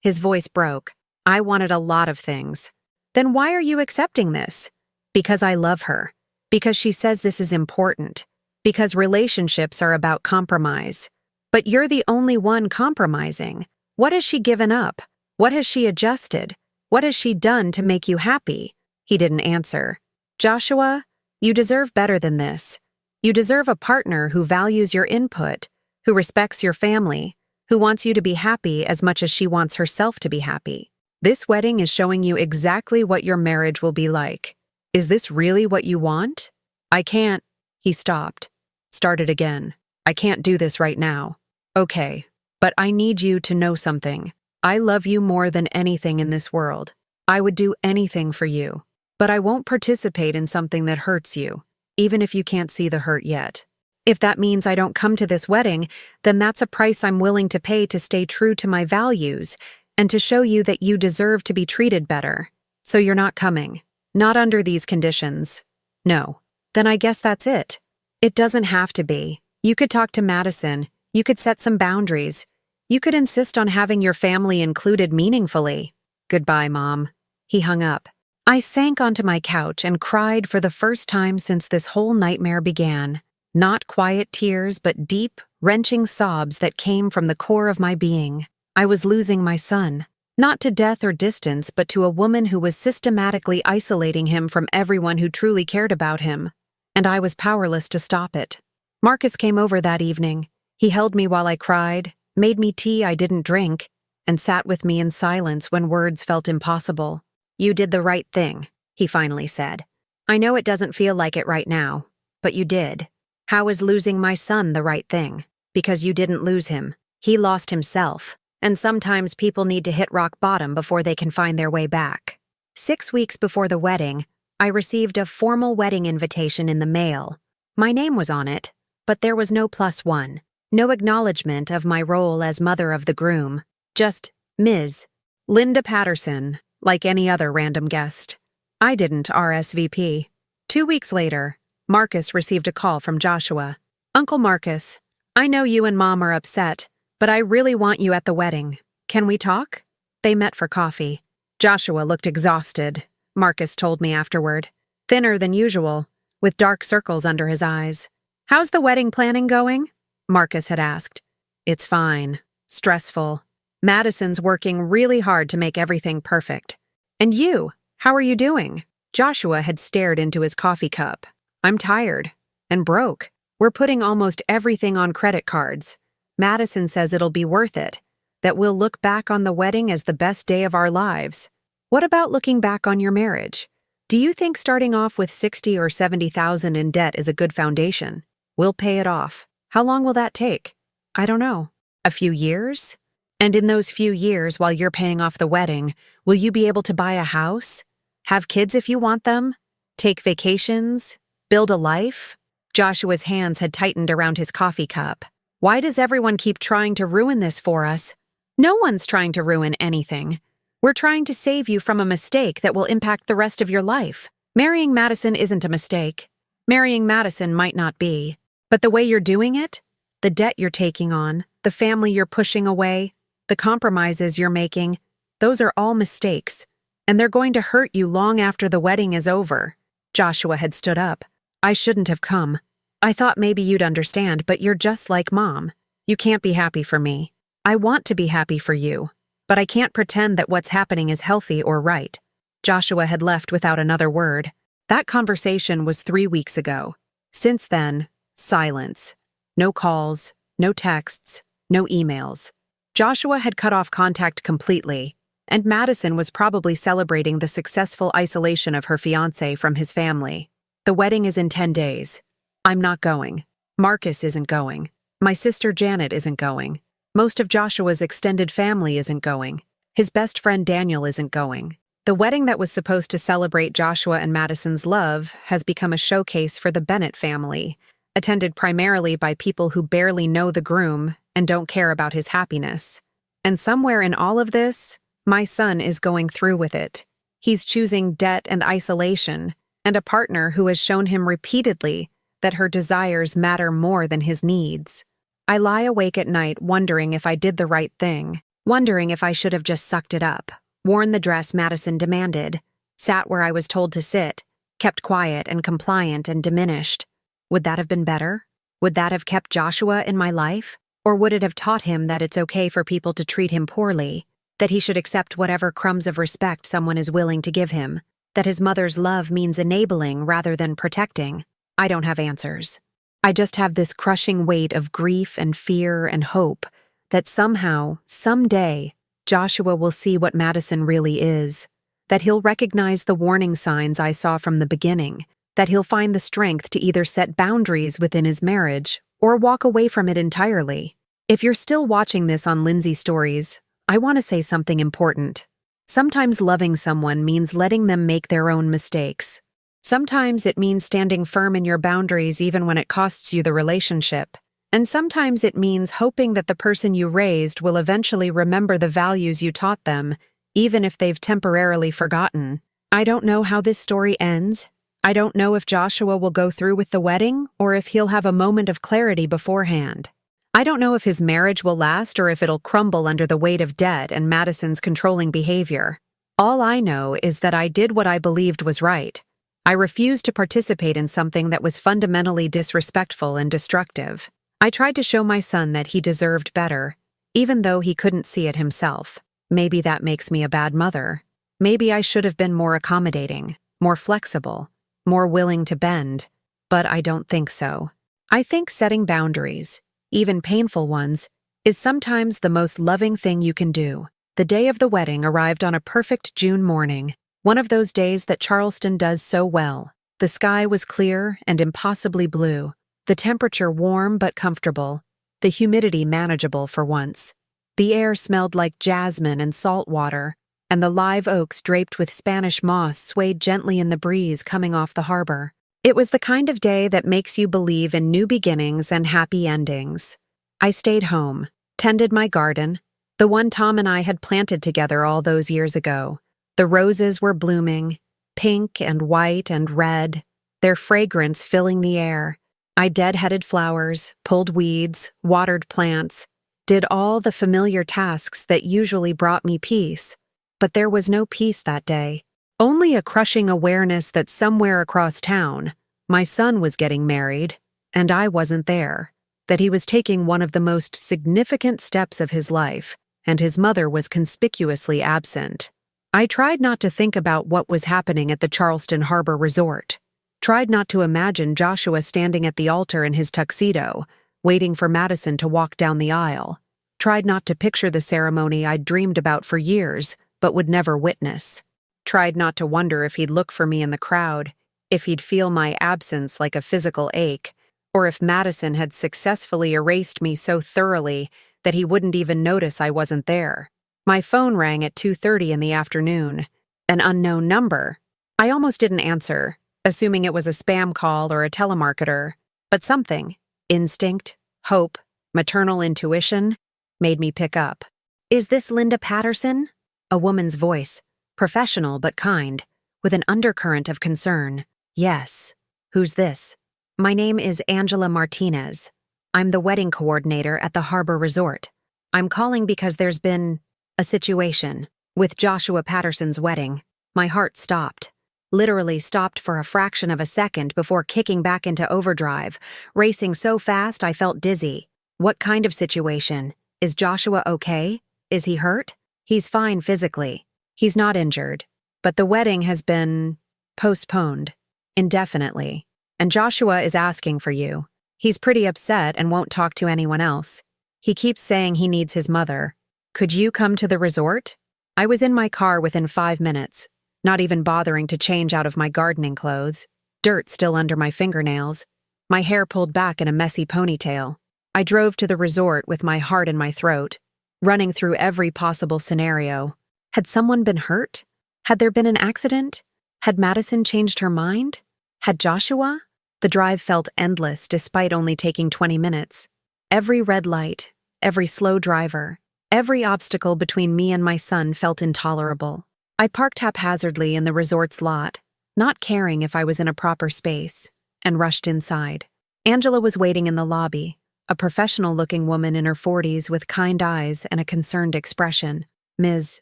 His voice broke. I wanted a lot of things. Then why are you accepting this? Because I love her. Because she says this is important. Because relationships are about compromise. But you're the only one compromising. What has she given up? What has she adjusted? What has she done to make you happy? He didn't answer. Joshua, you deserve better than this. You deserve a partner who values your input, who respects your family, who wants you to be happy as much as she wants herself to be happy. This wedding is showing you exactly what your marriage will be like. Is this really what you want? I can't. He stopped. Started again. I can't do this right now. Okay, but I need you to know something. I love you more than anything in this world. I would do anything for you. But I won't participate in something that hurts you, even if you can't see the hurt yet. If that means I don't come to this wedding, then that's a price I'm willing to pay to stay true to my values and to show you that you deserve to be treated better. So you're not coming. Not under these conditions. No. Then I guess that's it. It doesn't have to be. You could talk to Madison. You could set some boundaries. You could insist on having your family included meaningfully. Goodbye, Mom. He hung up. I sank onto my couch and cried for the first time since this whole nightmare began. Not quiet tears, but deep, wrenching sobs that came from the core of my being. I was losing my son. Not to death or distance, but to a woman who was systematically isolating him from everyone who truly cared about him. And I was powerless to stop it. Marcus came over that evening. He held me while I cried, made me tea I didn't drink, and sat with me in silence when words felt impossible. You did the right thing, he finally said. I know it doesn't feel like it right now, but you did. How is losing my son the right thing? Because you didn't lose him. He lost himself. And sometimes people need to hit rock bottom before they can find their way back. 6 weeks before the wedding, I received a formal wedding invitation in the mail. My name was on it, but there was no +1. No acknowledgement of my role as mother of the groom. Just Ms. Linda Patterson, like any other random guest. I didn't RSVP. 2 weeks later, Marcus received a call from Joshua. Uncle Marcus, I know you and Mom are upset, but I really want you at the wedding. Can we talk? They met for coffee. Joshua looked exhausted, Marcus told me afterward. Thinner than usual, with dark circles under his eyes. How's the wedding planning going? Marcus had asked. It's fine. Stressful. Madison's working really hard to make everything perfect. And you, how are you doing? Joshua had stared into his coffee cup. I'm tired. And broke. We're putting almost everything on credit cards. Madison says it'll be worth it, that we'll look back on the wedding as the best day of our lives. What about looking back on your marriage? Do you think starting off with $60,000 or $70,000 in debt is a good foundation? We'll pay it off. How long will that take? I don't know. A few years? And in those few years while you're paying off the wedding, will you be able to buy a house? Have kids if you want them? Take vacations? Build a life? Joshua's hands had tightened around his coffee cup. Why does everyone keep trying to ruin this for us? No one's trying to ruin anything. We're trying to save you from a mistake that will impact the rest of your life. Marrying Madison isn't a mistake. Marrying Madison might not be. But the way you're doing it, the debt you're taking on, the family you're pushing away, the compromises you're making, those are all mistakes, and they're going to hurt you long after the wedding is over. Joshua had stood up. I shouldn't have come. I thought maybe you'd understand, but you're just like Mom. You can't be happy for me. I want to be happy for you, but I can't pretend that what's happening is healthy or right. Joshua had left without another word. That conversation was 3 weeks ago. Since then, silence. No calls, no texts, no emails. Joshua had cut off contact completely, and Madison was probably celebrating the successful isolation of her fiancé from his family. The wedding is in 10 days. I'm not going. Marcus isn't going. My sister Janet isn't going. Most of Joshua's extended family isn't going. His best friend Daniel isn't going. The wedding that was supposed to celebrate Joshua and Madison's love has become a showcase for the Bennett family, attended primarily by people who barely know the groom and don't care about his happiness. And somewhere in all of this, my son is going through with it. He's choosing debt and isolation, and a partner who has shown him repeatedly that her desires matter more than his needs. I lie awake at night wondering if I did the right thing, wondering if I should have just sucked it up, worn the dress Madison demanded, sat where I was told to sit, kept quiet and compliant and diminished. Would that have been better? Would that have kept Joshua in my life? Or would it have taught him that it's okay for people to treat him poorly, that he should accept whatever crumbs of respect someone is willing to give him, that his mother's love means enabling rather than protecting? I don't have answers. I just have this crushing weight of grief and fear and hope that somehow, someday, Joshua will see what Madison really is, that he'll recognize the warning signs I saw from the beginning, that he'll find the strength to either set boundaries within his marriage or walk away from it entirely. If you're still watching this on Lindsay Stories, I want to say something important. Sometimes loving someone means letting them make their own mistakes. Sometimes it means standing firm in your boundaries even when it costs you the relationship. And sometimes it means hoping that the person you raised will eventually remember the values you taught them, even if they've temporarily forgotten. I don't know how this story ends. I don't know if Joshua will go through with the wedding or if he'll have a moment of clarity beforehand. I don't know if his marriage will last or if it'll crumble under the weight of debt and Madison's controlling behavior. All I know is that I did what I believed was right. I refused to participate in something that was fundamentally disrespectful and destructive. I tried to show my son that he deserved better, even though he couldn't see it himself. Maybe that makes me a bad mother. Maybe I should have been more accommodating, more flexible, more willing to bend, but I don't think so. I think setting boundaries, even painful ones, is sometimes the most loving thing you can do. The day of the wedding arrived on a perfect June morning, one of those days that Charleston does so well. The sky was clear and impossibly blue, the temperature warm but comfortable, the humidity manageable for once. The air smelled like jasmine and salt water, and the live oaks draped with Spanish moss swayed gently in the breeze coming off the harbor. It was the kind of day that makes you believe in new beginnings and happy endings. I stayed home, tended my garden, the one Tom and I had planted together all those years ago. The roses were blooming, pink and white and red, their fragrance filling the air. I deadheaded flowers, pulled weeds, watered plants, did all the familiar tasks that usually brought me peace. But there was no peace that day. Only a crushing awareness that somewhere across town, my son was getting married, and I wasn't there, that he was taking one of the most significant steps of his life, and his mother was conspicuously absent. I tried not to think about what was happening at the Charleston Harbor Resort, tried not to imagine Joshua standing at the altar in his tuxedo, waiting for Madison to walk down the aisle, tried not to picture the ceremony I'd dreamed about for years, but would never witness. Tried not to wonder if he'd look for me in the crowd, if he'd feel my absence like a physical ache, or if Madison had successfully erased me so thoroughly that he wouldn't even notice I wasn't there. My phone rang at 2:30 in the afternoon. An unknown number. I almost didn't answer, assuming it was a spam call or a telemarketer, but something, instinct, hope, maternal intuition, made me pick up. "Is this Linda Patterson?" A woman's voice, professional but kind, with an undercurrent of concern. "Yes. Who's this?" "My name is Angela Martinez. I'm the wedding coordinator at the Harbor Resort. I'm calling because there's been a situation with Joshua Patterson's wedding." My heart stopped. Literally stopped for a fraction of a second before kicking back into overdrive, racing so fast I felt dizzy. What kind of situation? Is Joshua okay? Is he hurt? He's fine physically. He's not injured. But the wedding has been postponed indefinitely. And Joshua is asking for you. He's pretty upset and won't talk to anyone else. He keeps saying he needs his mother. Could you come to the resort? I was in my car within 5 minutes. Not even bothering to change out of my gardening clothes, dirt still under my fingernails, my hair pulled back in a messy ponytail. I drove to the resort with my heart in my throat, running through every possible scenario. Had someone been hurt? Had there been an accident? Had Madison changed her mind? Had Joshua? The drive felt endless despite only taking 20 minutes. Every red light, every slow driver, every obstacle between me and my son felt intolerable. I parked haphazardly in the resort's lot, not caring if I was in a proper space, and rushed inside. Angela was waiting in the lobby, a professional-looking woman in her 40s with kind eyes and a concerned expression. "Ms.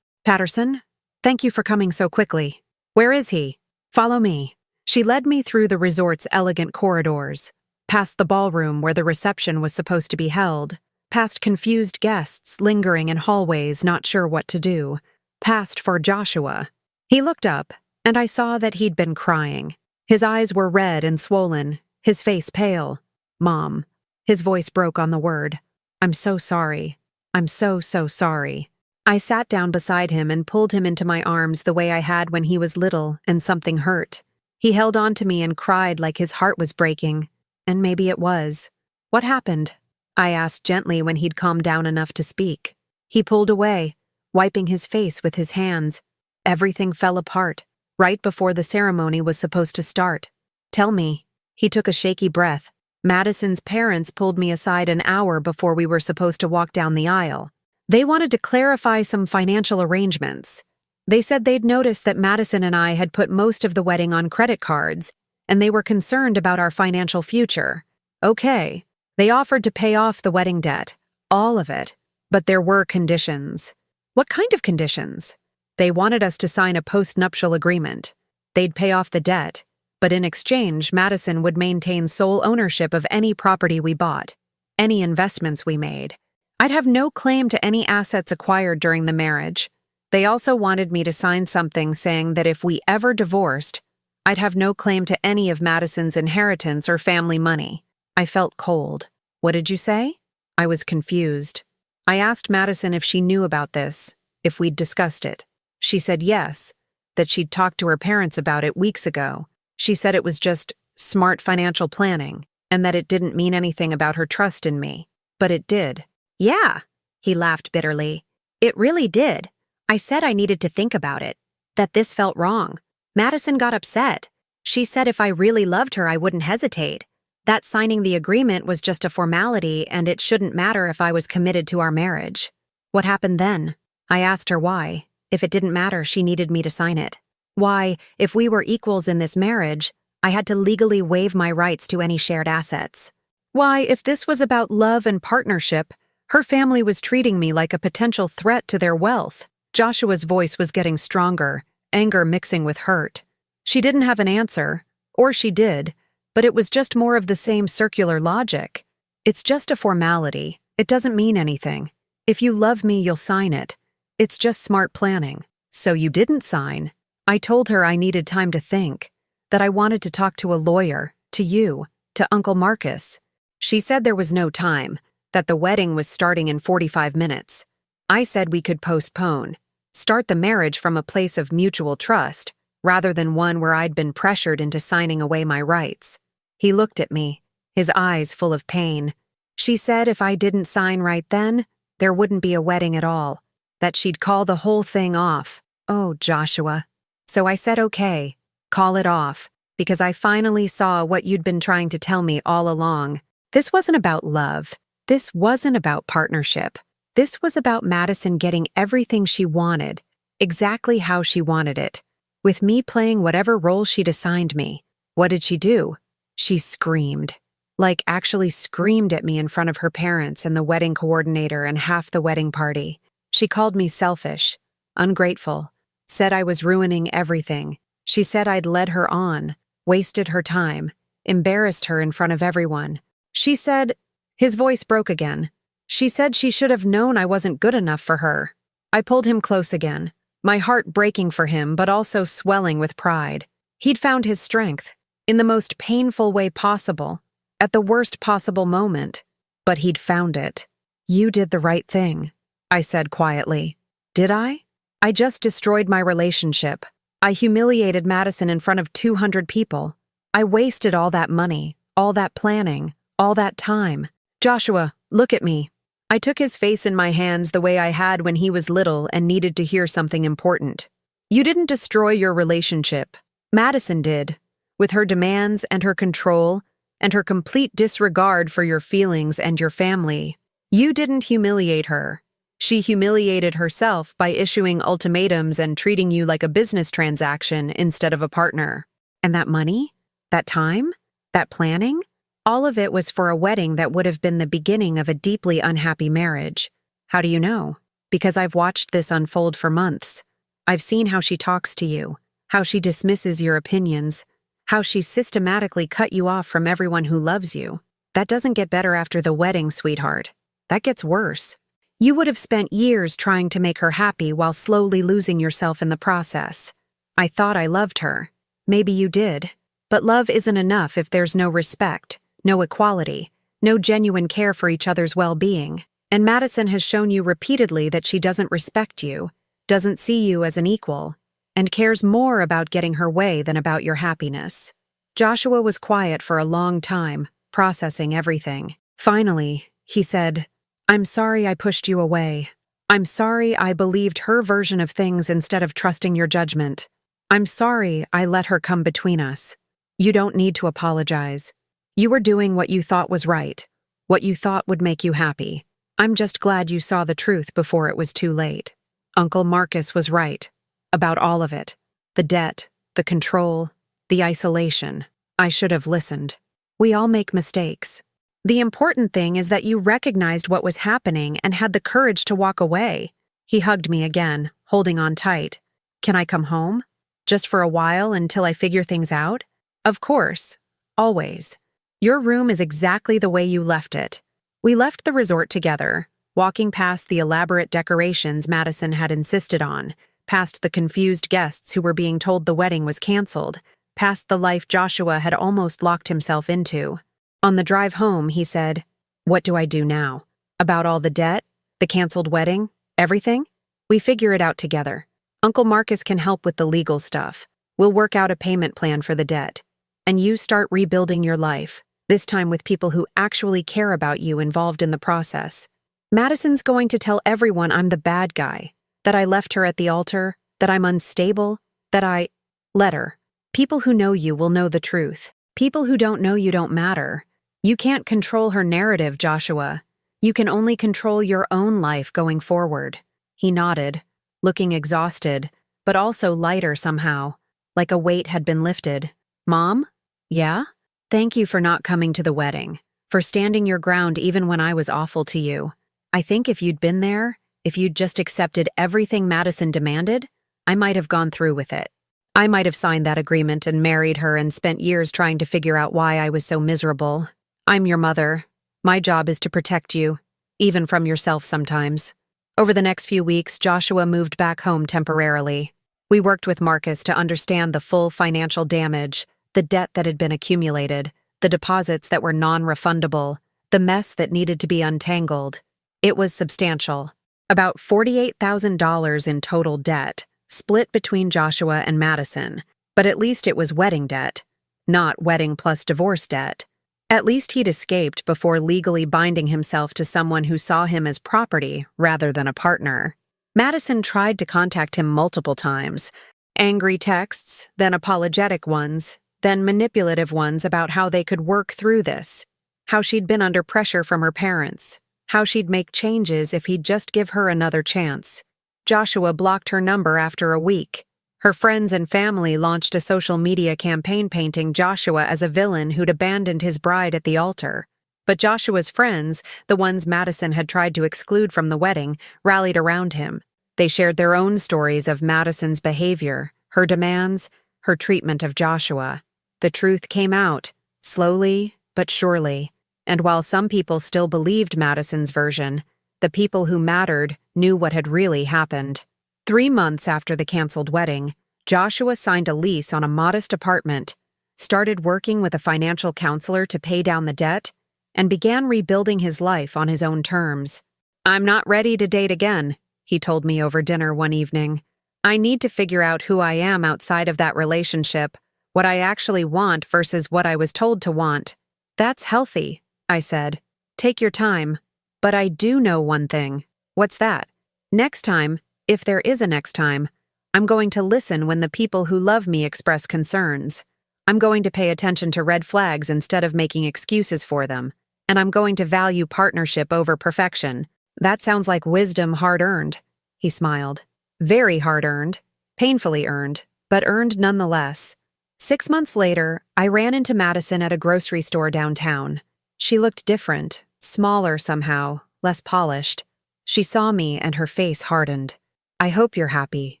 Patterson? Thank you for coming so quickly. Where is he? Follow me." She led me through the resort's elegant corridors, past the ballroom where the reception was supposed to be held, past confused guests lingering in hallways not sure what to do, past for Joshua. He looked up, and I saw that he'd been crying. His eyes were red and swollen, his face pale. "Mom." His voice broke on the word. "I'm so sorry. I'm so sorry." I sat down beside him and pulled him into my arms the way I had when he was little and something hurt. He held on to me and cried like his heart was breaking. And maybe it was. "What happened?" I asked gently when he'd calmed down enough to speak. He pulled away, wiping his face with his hands. Everything fell apart, right before the ceremony was supposed to start. "Tell me." He took a shaky breath. "Madison's parents pulled me aside an hour before we were supposed to walk down the aisle. They wanted to clarify some financial arrangements. They said they'd noticed that Madison and I had put most of the wedding on credit cards, and they were concerned about our financial future. Okay. They offered to pay off the wedding debt, all of it, but there were conditions." "What kind of conditions?" "They wanted us to sign a post-nuptial agreement. They'd pay off the debt, but in exchange, Madison would maintain sole ownership of any property we bought, any investments we made. I'd have no claim to any assets acquired during the marriage. They also wanted me to sign something saying that if we ever divorced, I'd have no claim to any of Madison's inheritance or family money." I felt cold. "What did you say?" I was confused. I asked Madison if she knew about this, if we'd discussed it. She said yes, that she'd talked to her parents about it weeks ago. She said it was just smart financial planning, and that it didn't mean anything about her trust in me. But it did. "Yeah," he laughed bitterly. "It really did. I said I needed to think about it, that this felt wrong. Madison got upset. She said if I really loved her, I wouldn't hesitate. That signing the agreement was just a formality and it shouldn't matter if I was committed to our marriage." "What happened then?" I asked her why. If it didn't matter, she needed me to sign it. Why, if we were equals in this marriage, I had to legally waive my rights to any shared assets. Why, if this was about love and partnership, her family was treating me like a potential threat to their wealth. Joshua's voice was getting stronger, anger mixing with hurt. She didn't have an answer, or she did, but it was just more of the same circular logic. "It's just a formality. It doesn't mean anything. If you love me, you'll sign it. It's just smart planning." "So you didn't sign." I told her I needed time to think, that I wanted to talk to a lawyer, to you, to Uncle Marcus. She said there was no time, that the wedding was starting in 45 minutes. I said we could postpone, start the marriage from a place of mutual trust, rather than one where I'd been pressured into signing away my rights. He looked at me, his eyes full of pain. She said if I didn't sign right then, there wouldn't be a wedding at all, that she'd call the whole thing off. Oh, Joshua. So I said okay, Call it off, because I finally saw what you'd been trying to tell me all along. This wasn't about love. This wasn't about partnership. This was about Madison getting everything she wanted, exactly how she wanted it, with me playing whatever role she'd assigned me. What did she do? She screamed. Like actually screamed at me in front of her parents and the wedding coordinator and half the wedding party. She called me selfish, ungrateful, said I was ruining everything. She said I'd led her on, wasted her time, embarrassed her in front of everyone. She said, his voice broke again. She said she should have known I wasn't good enough for her. I pulled him close again, my heart breaking for him but also swelling with pride. He'd found his strength, in the most painful way possible, at the worst possible moment, but he'd found it. You did the right thing, I said quietly. Did I? I just destroyed my relationship. I humiliated Madison in front of 200 people. I wasted all that money, all that planning, all that time. Joshua, look at me. I took his face in my hands the way I had when he was little and needed to hear something important. You didn't destroy your relationship. Madison did, with her demands and her control and her complete disregard for your feelings and your family. You didn't humiliate her. She humiliated herself by issuing ultimatums and treating you like a business transaction instead of a partner. And that money? That time? That planning? All of it was for a wedding that would have been the beginning of a deeply unhappy marriage. How do you know? Because I've watched this unfold for months. I've seen how she talks to you, how she dismisses your opinions, how she systematically cut you off from everyone who loves you. That doesn't get better after the wedding, sweetheart. That gets worse. You would have spent years trying to make her happy while slowly losing yourself in the process. I thought I loved her. Maybe you did. But love isn't enough if there's no respect, no equality, no genuine care for each other's well-being. And Madison has shown you repeatedly that she doesn't respect you, doesn't see you as an equal, and cares more about getting her way than about your happiness. Joshua was quiet for a long time, processing everything. Finally, he said, I'm sorry I pushed you away. I'm sorry I believed her version of things instead of trusting your judgment. I'm sorry I let her come between us. You don't need to apologize. You were doing what you thought was right, what you thought would make you happy. I'm just glad you saw the truth before it was too late. Uncle Marcus was right. About all of it. The debt, the control, the isolation. I should have listened. We all make mistakes. The important thing is that you recognized what was happening and had the courage to walk away. He hugged me again, holding on tight. Can I come home? Just for a while until I figure things out? Of course. Always. Your room is exactly the way you left it. We left the resort together, walking past the elaborate decorations Madison had insisted on, past the confused guests who were being told the wedding was canceled, past the life Joshua had almost locked himself into. On the drive home, he said, What do I do now? About all the debt? The canceled wedding? Everything? We figure it out together. Uncle Marcus can help with the legal stuff. We'll work out a payment plan for the debt. And you start rebuilding your life, this time with people who actually care about you involved in the process. Madison's going to tell everyone I'm the bad guy, that I left her at the altar, that I'm unstable, that I let her. People who know you will know the truth. People who don't know you don't matter. You can't control her narrative, Joshua. You can only control your own life going forward. He nodded, looking exhausted, but also lighter somehow, like a weight had been lifted. Mom? Yeah? Thank you for not coming to the wedding, for standing your ground even when I was awful to you. I think if you'd been there, if you'd just accepted everything Madison demanded, I might have gone through with it. I might have signed that agreement and married her and spent years trying to figure out why I was so miserable. I'm your mother. My job is to protect you, even from yourself sometimes. Over the next few weeks, Joshua moved back home temporarily. We worked with Marcus to understand the full financial damage, the debt that had been accumulated, the deposits that were non-refundable, the mess that needed to be untangled. It was substantial. About $48,000 in total debt, split between Joshua and Madison, but at least it was wedding debt, not wedding plus divorce debt. At least he'd escaped before legally binding himself to someone who saw him as property rather than a partner. Madison tried to contact him multiple times, Angry texts, then apologetic ones, then manipulative ones about how they could work through this, how she'd been under pressure from her parents, how she'd make changes if he'd just give her another chance. Joshua blocked her number after a week. Her friends and family launched a social media campaign painting Joshua as a villain who'd abandoned his bride at the altar. But Joshua's friends, the ones Madison had tried to exclude from the wedding, rallied around him. They shared their own stories of Madison's behavior, her demands, her treatment of Joshua. The truth came out, slowly but surely, and while some people still believed Madison's version, the people who mattered knew what had really happened. 3 months after the canceled wedding, Joshua signed a lease on a modest apartment, started working with a financial counselor to pay down the debt, and began rebuilding his life on his own terms. "I'm not ready to date again," he told me over dinner one evening. "I need to figure out who I am outside of that relationship, what I actually want versus what I was told to want." "That's healthy," I said. "Take your time. But I do know one thing." "What's that?" "Next time, if there is a next time, I'm going to listen when the people who love me express concerns. I'm going to pay attention to red flags instead of making excuses for them. And I'm going to value partnership over perfection." "That sounds like wisdom hard-earned," he smiled. "Very hard-earned, painfully earned, but earned nonetheless." 6 months later, I ran into Madison at a grocery store downtown. She looked different, smaller somehow, less polished. She saw me and her face hardened. "I hope you're happy,"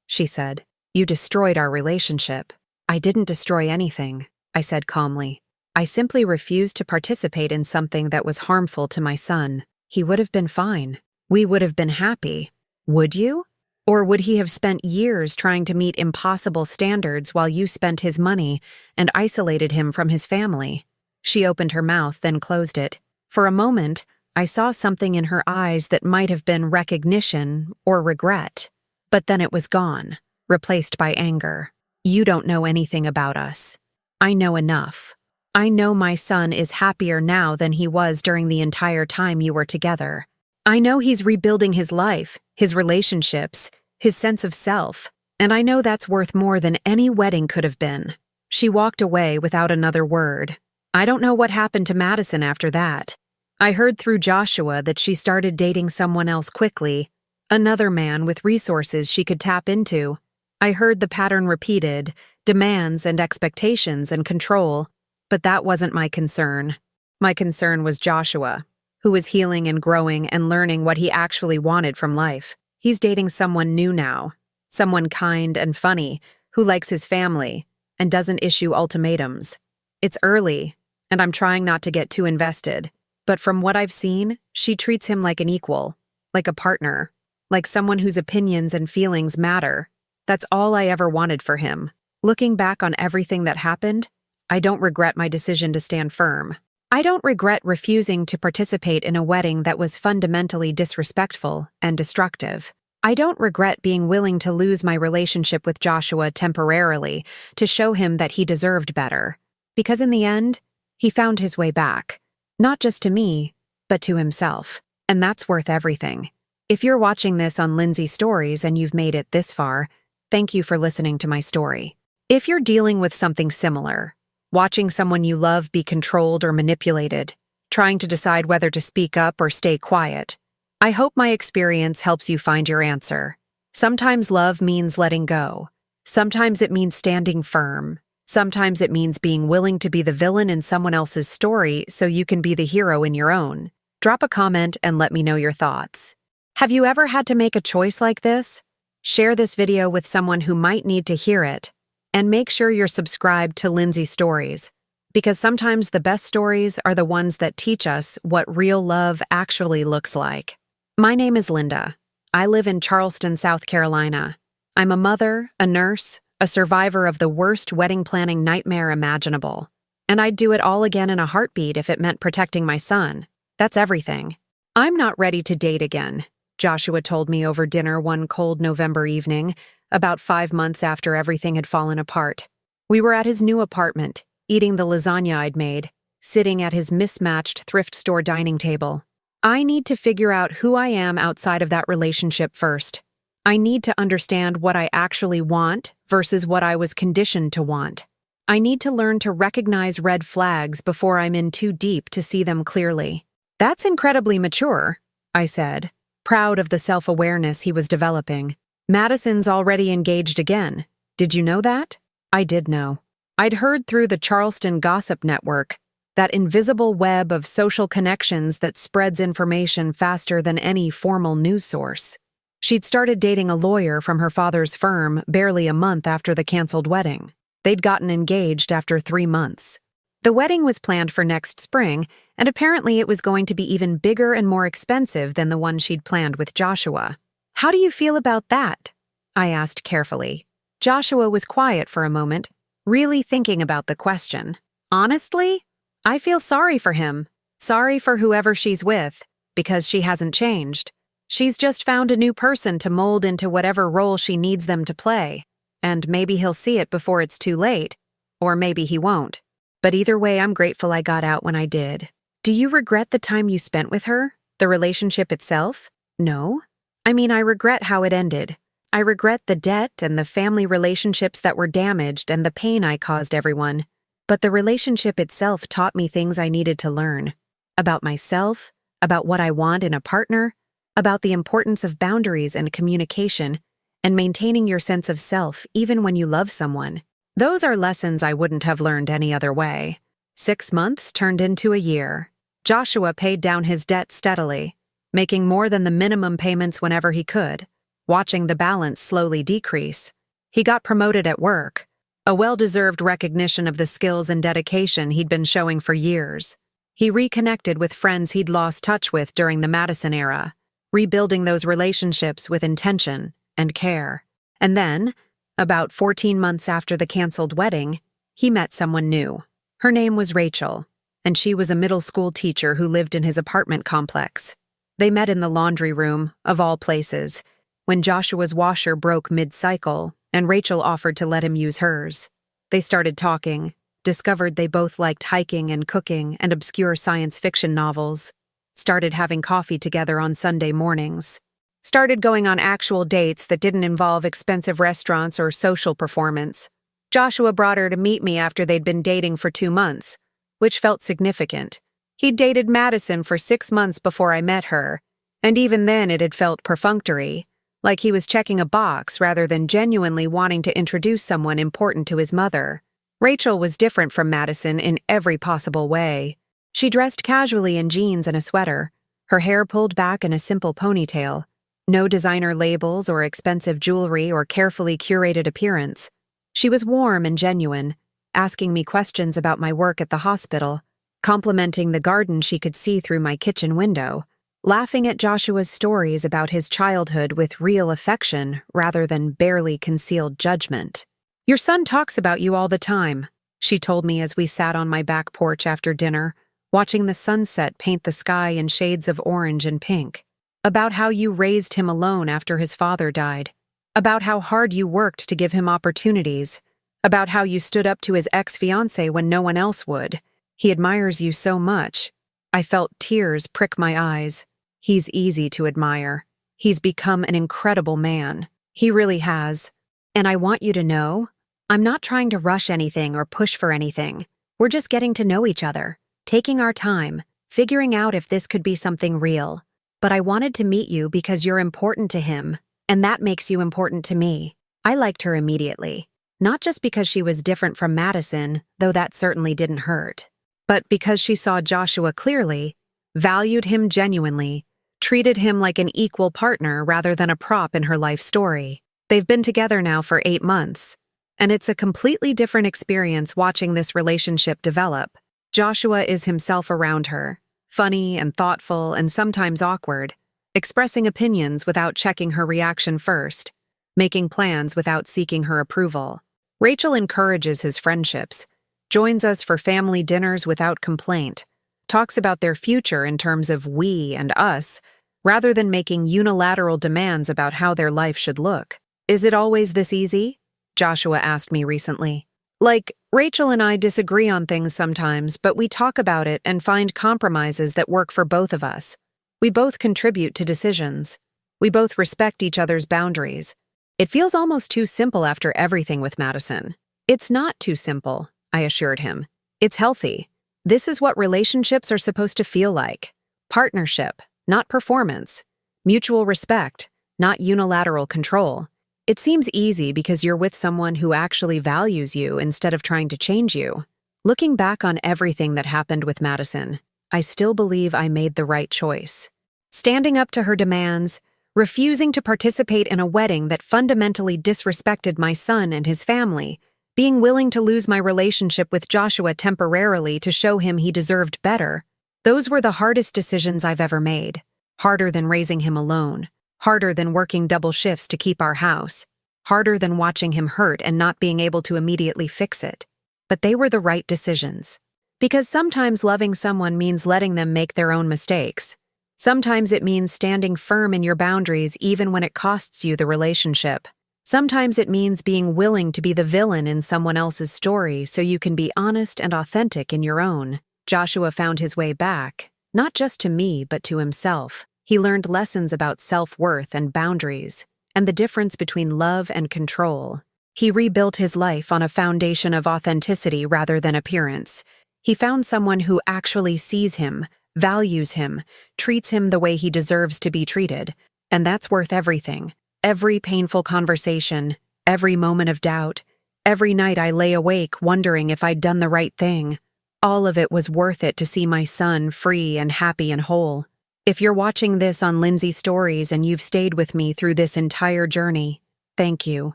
she said. "You destroyed our relationship." "I didn't destroy anything," I said calmly. "I simply refused to participate in something that was harmful to my son. He would have been fine. We would have been happy. Would you? Or would he have spent years trying to meet impossible standards while you spent his money and isolated him from his family?" She opened her mouth, then closed it. For a moment, I saw something in her eyes that might have been recognition or regret. But then it was gone, replaced by anger. "You don't know anything about us. I know enough. I know my son is happier now than he was during the entire time you were together. I know he's rebuilding his life, his relationships, his sense of self, and I know that's worth more than any wedding could have been." She walked away without another word. I don't know what happened to Madison after that. I heard through Joshua that she started dating someone else quickly, another man with resources she could tap into. I heard the pattern repeated, demands and expectations and control, but that wasn't my concern. My concern was Joshua, who was healing and growing and learning what he actually wanted from life. He's dating someone new now, someone kind and funny, who likes his family and doesn't issue ultimatums. It's early, and I'm trying not to get too invested, but from what I've seen, she treats him like an equal, like a partner, like someone whose opinions and feelings matter. That's all I ever wanted for him. Looking back on everything that happened, I don't regret my decision to stand firm. I don't regret refusing to participate in a wedding that was fundamentally disrespectful and destructive. I don't regret being willing to lose my relationship with Joshua temporarily to show him that he deserved better. Because in the end, he found his way back. Not just to me, but to himself. And that's worth everything. If you're watching this on Lindsay Stories and you've made it this far, thank you for listening to my story. If you're dealing with something similar, watching someone you love be controlled or manipulated, trying to decide whether to speak up or stay quiet, I hope my experience helps you find your answer. Sometimes love means letting go. Sometimes it means standing firm. Sometimes it means being willing to be the villain in someone else's story so you can be the hero in your own. Drop a comment and let me know your thoughts. Have you ever had to make a choice like this? Share this video with someone who might need to hear it. And make sure you're subscribed to Lindsay Stories, because sometimes the best stories are the ones that teach us what real love actually looks like. My name is Linda. I live in Charleston, South Carolina. I'm a mother, a nurse, a survivor of the worst wedding planning nightmare imaginable. And I'd do it all again in a heartbeat if it meant protecting my son. That's everything. "I'm not ready to date again," Joshua told me over dinner one cold November evening, about 5 months after everything had fallen apart. We were at his new apartment, eating the lasagna I'd made, sitting at his mismatched thrift store dining table. "I need to figure out who I am outside of that relationship first. I need to understand what I actually want versus what I was conditioned to want. I need to learn to recognize red flags before I'm in too deep to see them clearly. That's incredibly mature, I said, proud of the self-awareness he was developing. Madison's already engaged again. Did you know that? I did know. I'd heard through the Charleston gossip network, that invisible web of social connections that spreads information faster than any formal news source. She'd started dating a lawyer from her father's firm barely a month after the canceled wedding. They'd gotten engaged after 3 months. The wedding was planned for next spring, and apparently it was going to be even bigger and more expensive than the one she'd planned with Joshua. How do you feel about that? I asked carefully. Joshua was quiet for a moment, really thinking about the question. Honestly, I feel sorry for him. Sorry for whoever she's with, because she hasn't changed. She's just found a new person to mold into whatever role she needs them to play. And maybe he'll see it before it's too late, or maybe he won't. But either way, I'm grateful I got out when I did. Do you regret the time you spent with her? The relationship itself? No. I mean, I regret how it ended. I regret the debt and the family relationships that were damaged and the pain I caused everyone. But the relationship itself taught me things I needed to learn. About myself, about what I want in a partner, about the importance of boundaries and communication, and maintaining your sense of self even when you love someone. Those are lessons I wouldn't have learned any other way. 6 months turned into a year. Joshua paid down his debt steadily, making more than the minimum payments whenever he could, watching the balance slowly decrease. He got promoted at work, a well-deserved recognition of the skills and dedication he'd been showing for years. He reconnected with friends he'd lost touch with during the Madison era, rebuilding those relationships with intention and care. And then, about 14 months after the canceled wedding, he met someone new. Her name was Rachel, and she was a middle school teacher who lived in his apartment complex. They met in the laundry room, of all places, when Joshua's washer broke mid-cycle, and Rachel offered to let him use hers. They started talking, discovered they both liked hiking and cooking and obscure science fiction novels, started having coffee together on Sunday mornings, started going on actual dates that didn't involve expensive restaurants or social performance. Joshua brought her to meet me after they'd been dating for 2 months, which felt significant. He'd dated Madison for 6 months before I met her, and even then it had felt perfunctory, like he was checking a box rather than genuinely wanting to introduce someone important to his mother. Rachel was different from Madison in every possible way. She dressed casually in jeans and a sweater, her hair pulled back in a simple ponytail. No designer labels or expensive jewelry or carefully curated appearance. She was warm and genuine, asking me questions about my work at the hospital, complimenting the garden she could see through my kitchen window, laughing at Joshua's stories about his childhood with real affection rather than barely concealed judgment. "Your son talks about you all the time," she told me as we sat on my back porch after dinner, watching the sunset paint the sky in shades of orange and pink. "About how you raised him alone after his father died. About how hard you worked to give him opportunities. About how you stood up to his ex-fiancée when no one else would. He admires you so much." I felt tears prick my eyes. He's easy to admire. He's become an incredible man. He really has. And I want you to know, I'm not trying to rush anything or push for anything. We're just getting to know each other, taking our time, figuring out if this could be something real. But I wanted to meet you because you're important to him, and that makes you important to me. I liked her immediately. Not just because she was different from Madison, though that certainly didn't hurt, but because she saw Joshua clearly, valued him genuinely, treated him like an equal partner rather than a prop in her life story. They've been together now for 8 months, and it's a completely different experience watching this relationship develop. Joshua is himself around her, funny and thoughtful and sometimes awkward, expressing opinions without checking her reaction first, making plans without seeking her approval. Rachel encourages his friendships, joins us for family dinners without complaint, talks about their future in terms of we and us, rather than making unilateral demands about how their life should look. "Is it always this easy?" Joshua asked me recently. "Like, Rachel and I disagree on things sometimes, but we talk about it and find compromises that work for both of us. We both contribute to decisions. We both respect each other's boundaries. It feels almost too simple after everything with Madison. It's not too simple, I assured him. It's healthy. This is what relationships are supposed to feel like. Partnership, not performance. Mutual respect, not unilateral control. It seems easy because you're with someone who actually values you instead of trying to change you. Looking back on everything that happened with Madison, I still believe I made the right choice. Standing up to her demands, refusing to participate in a wedding that fundamentally disrespected my son and his family, being willing to lose my relationship with Joshua temporarily to show him he deserved better, those were the hardest decisions I've ever made. Harder than raising him alone. Harder than working double shifts to keep our house. Harder than watching him hurt and not being able to immediately fix it. But they were the right decisions. Because sometimes loving someone means letting them make their own mistakes. Sometimes it means standing firm in your boundaries even when it costs you the relationship. Sometimes it means being willing to be the villain in someone else's story so you can be honest and authentic in your own. Joshua found his way back, not just to me but to himself. He learned lessons about self-worth and boundaries, and the difference between love and control. He rebuilt his life on a foundation of authenticity rather than appearance. He found someone who actually sees him, values him, treats him the way he deserves to be treated, and that's worth everything. Every painful conversation, every moment of doubt, every night I lay awake wondering if I'd done the right thing. All of it was worth it to see my son free and happy and whole. If you're watching this on Lindsay Stories and you've stayed with me through this entire journey, thank you.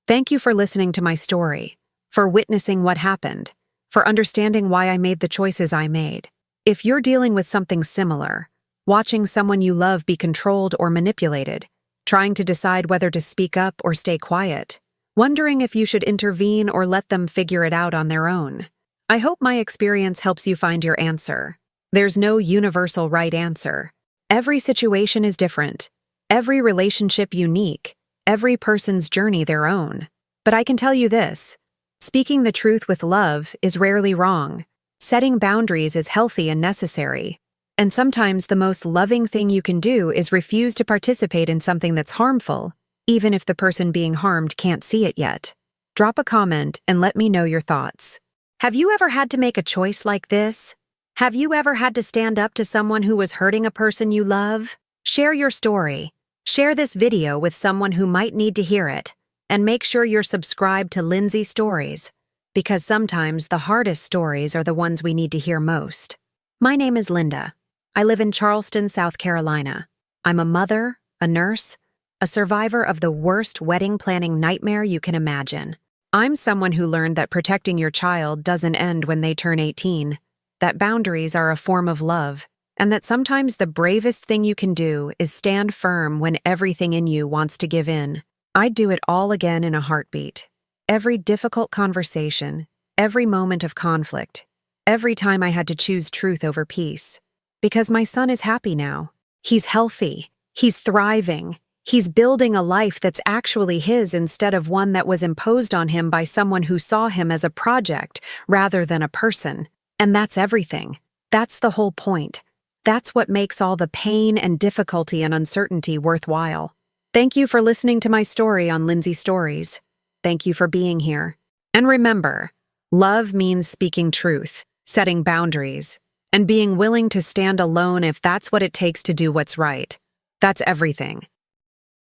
Thank you for listening to my story, for witnessing what happened, for understanding why I made the choices I made. If you're dealing with something similar, watching someone you love be controlled or manipulated, trying to decide whether to speak up or stay quiet, wondering if you should intervene or let them figure it out on their own, I hope my experience helps you find your answer. There's no universal right answer. Every situation is different, every relationship unique, every person's journey their own. But I can tell you this, speaking the truth with love is rarely wrong. Setting boundaries is healthy and necessary. And sometimes the most loving thing you can do is refuse to participate in something that's harmful, even if the person being harmed can't see it yet. Drop a comment and let me know your thoughts. Have you ever had to make a choice like this? Have you ever had to stand up to someone who was hurting a person you love? Share your story. Share this video with someone who might need to hear it. And make sure you're subscribed to Lindsay Stories, because sometimes the hardest stories are the ones we need to hear most. My name is Linda. I live in Charleston, South Carolina. I'm a mother, a nurse, a survivor of the worst wedding planning nightmare you can imagine. I'm someone who learned that protecting your child doesn't end when they turn 18. That boundaries are a form of love, and that sometimes the bravest thing you can do is stand firm when everything in you wants to give in. I'd do it all again in a heartbeat. Every difficult conversation, every moment of conflict, every time I had to choose truth over peace. Because my son is happy now. He's healthy. He's thriving. He's building a life that's actually his instead of one that was imposed on him by someone who saw him as a project rather than a person. And that's everything. That's the whole point. That's what makes all the pain and difficulty and uncertainty worthwhile. Thank you for listening to my story on Lindsay Stories. Thank you for being here. And remember, love means speaking truth, setting boundaries, and being willing to stand alone if that's what it takes to do what's right. That's everything.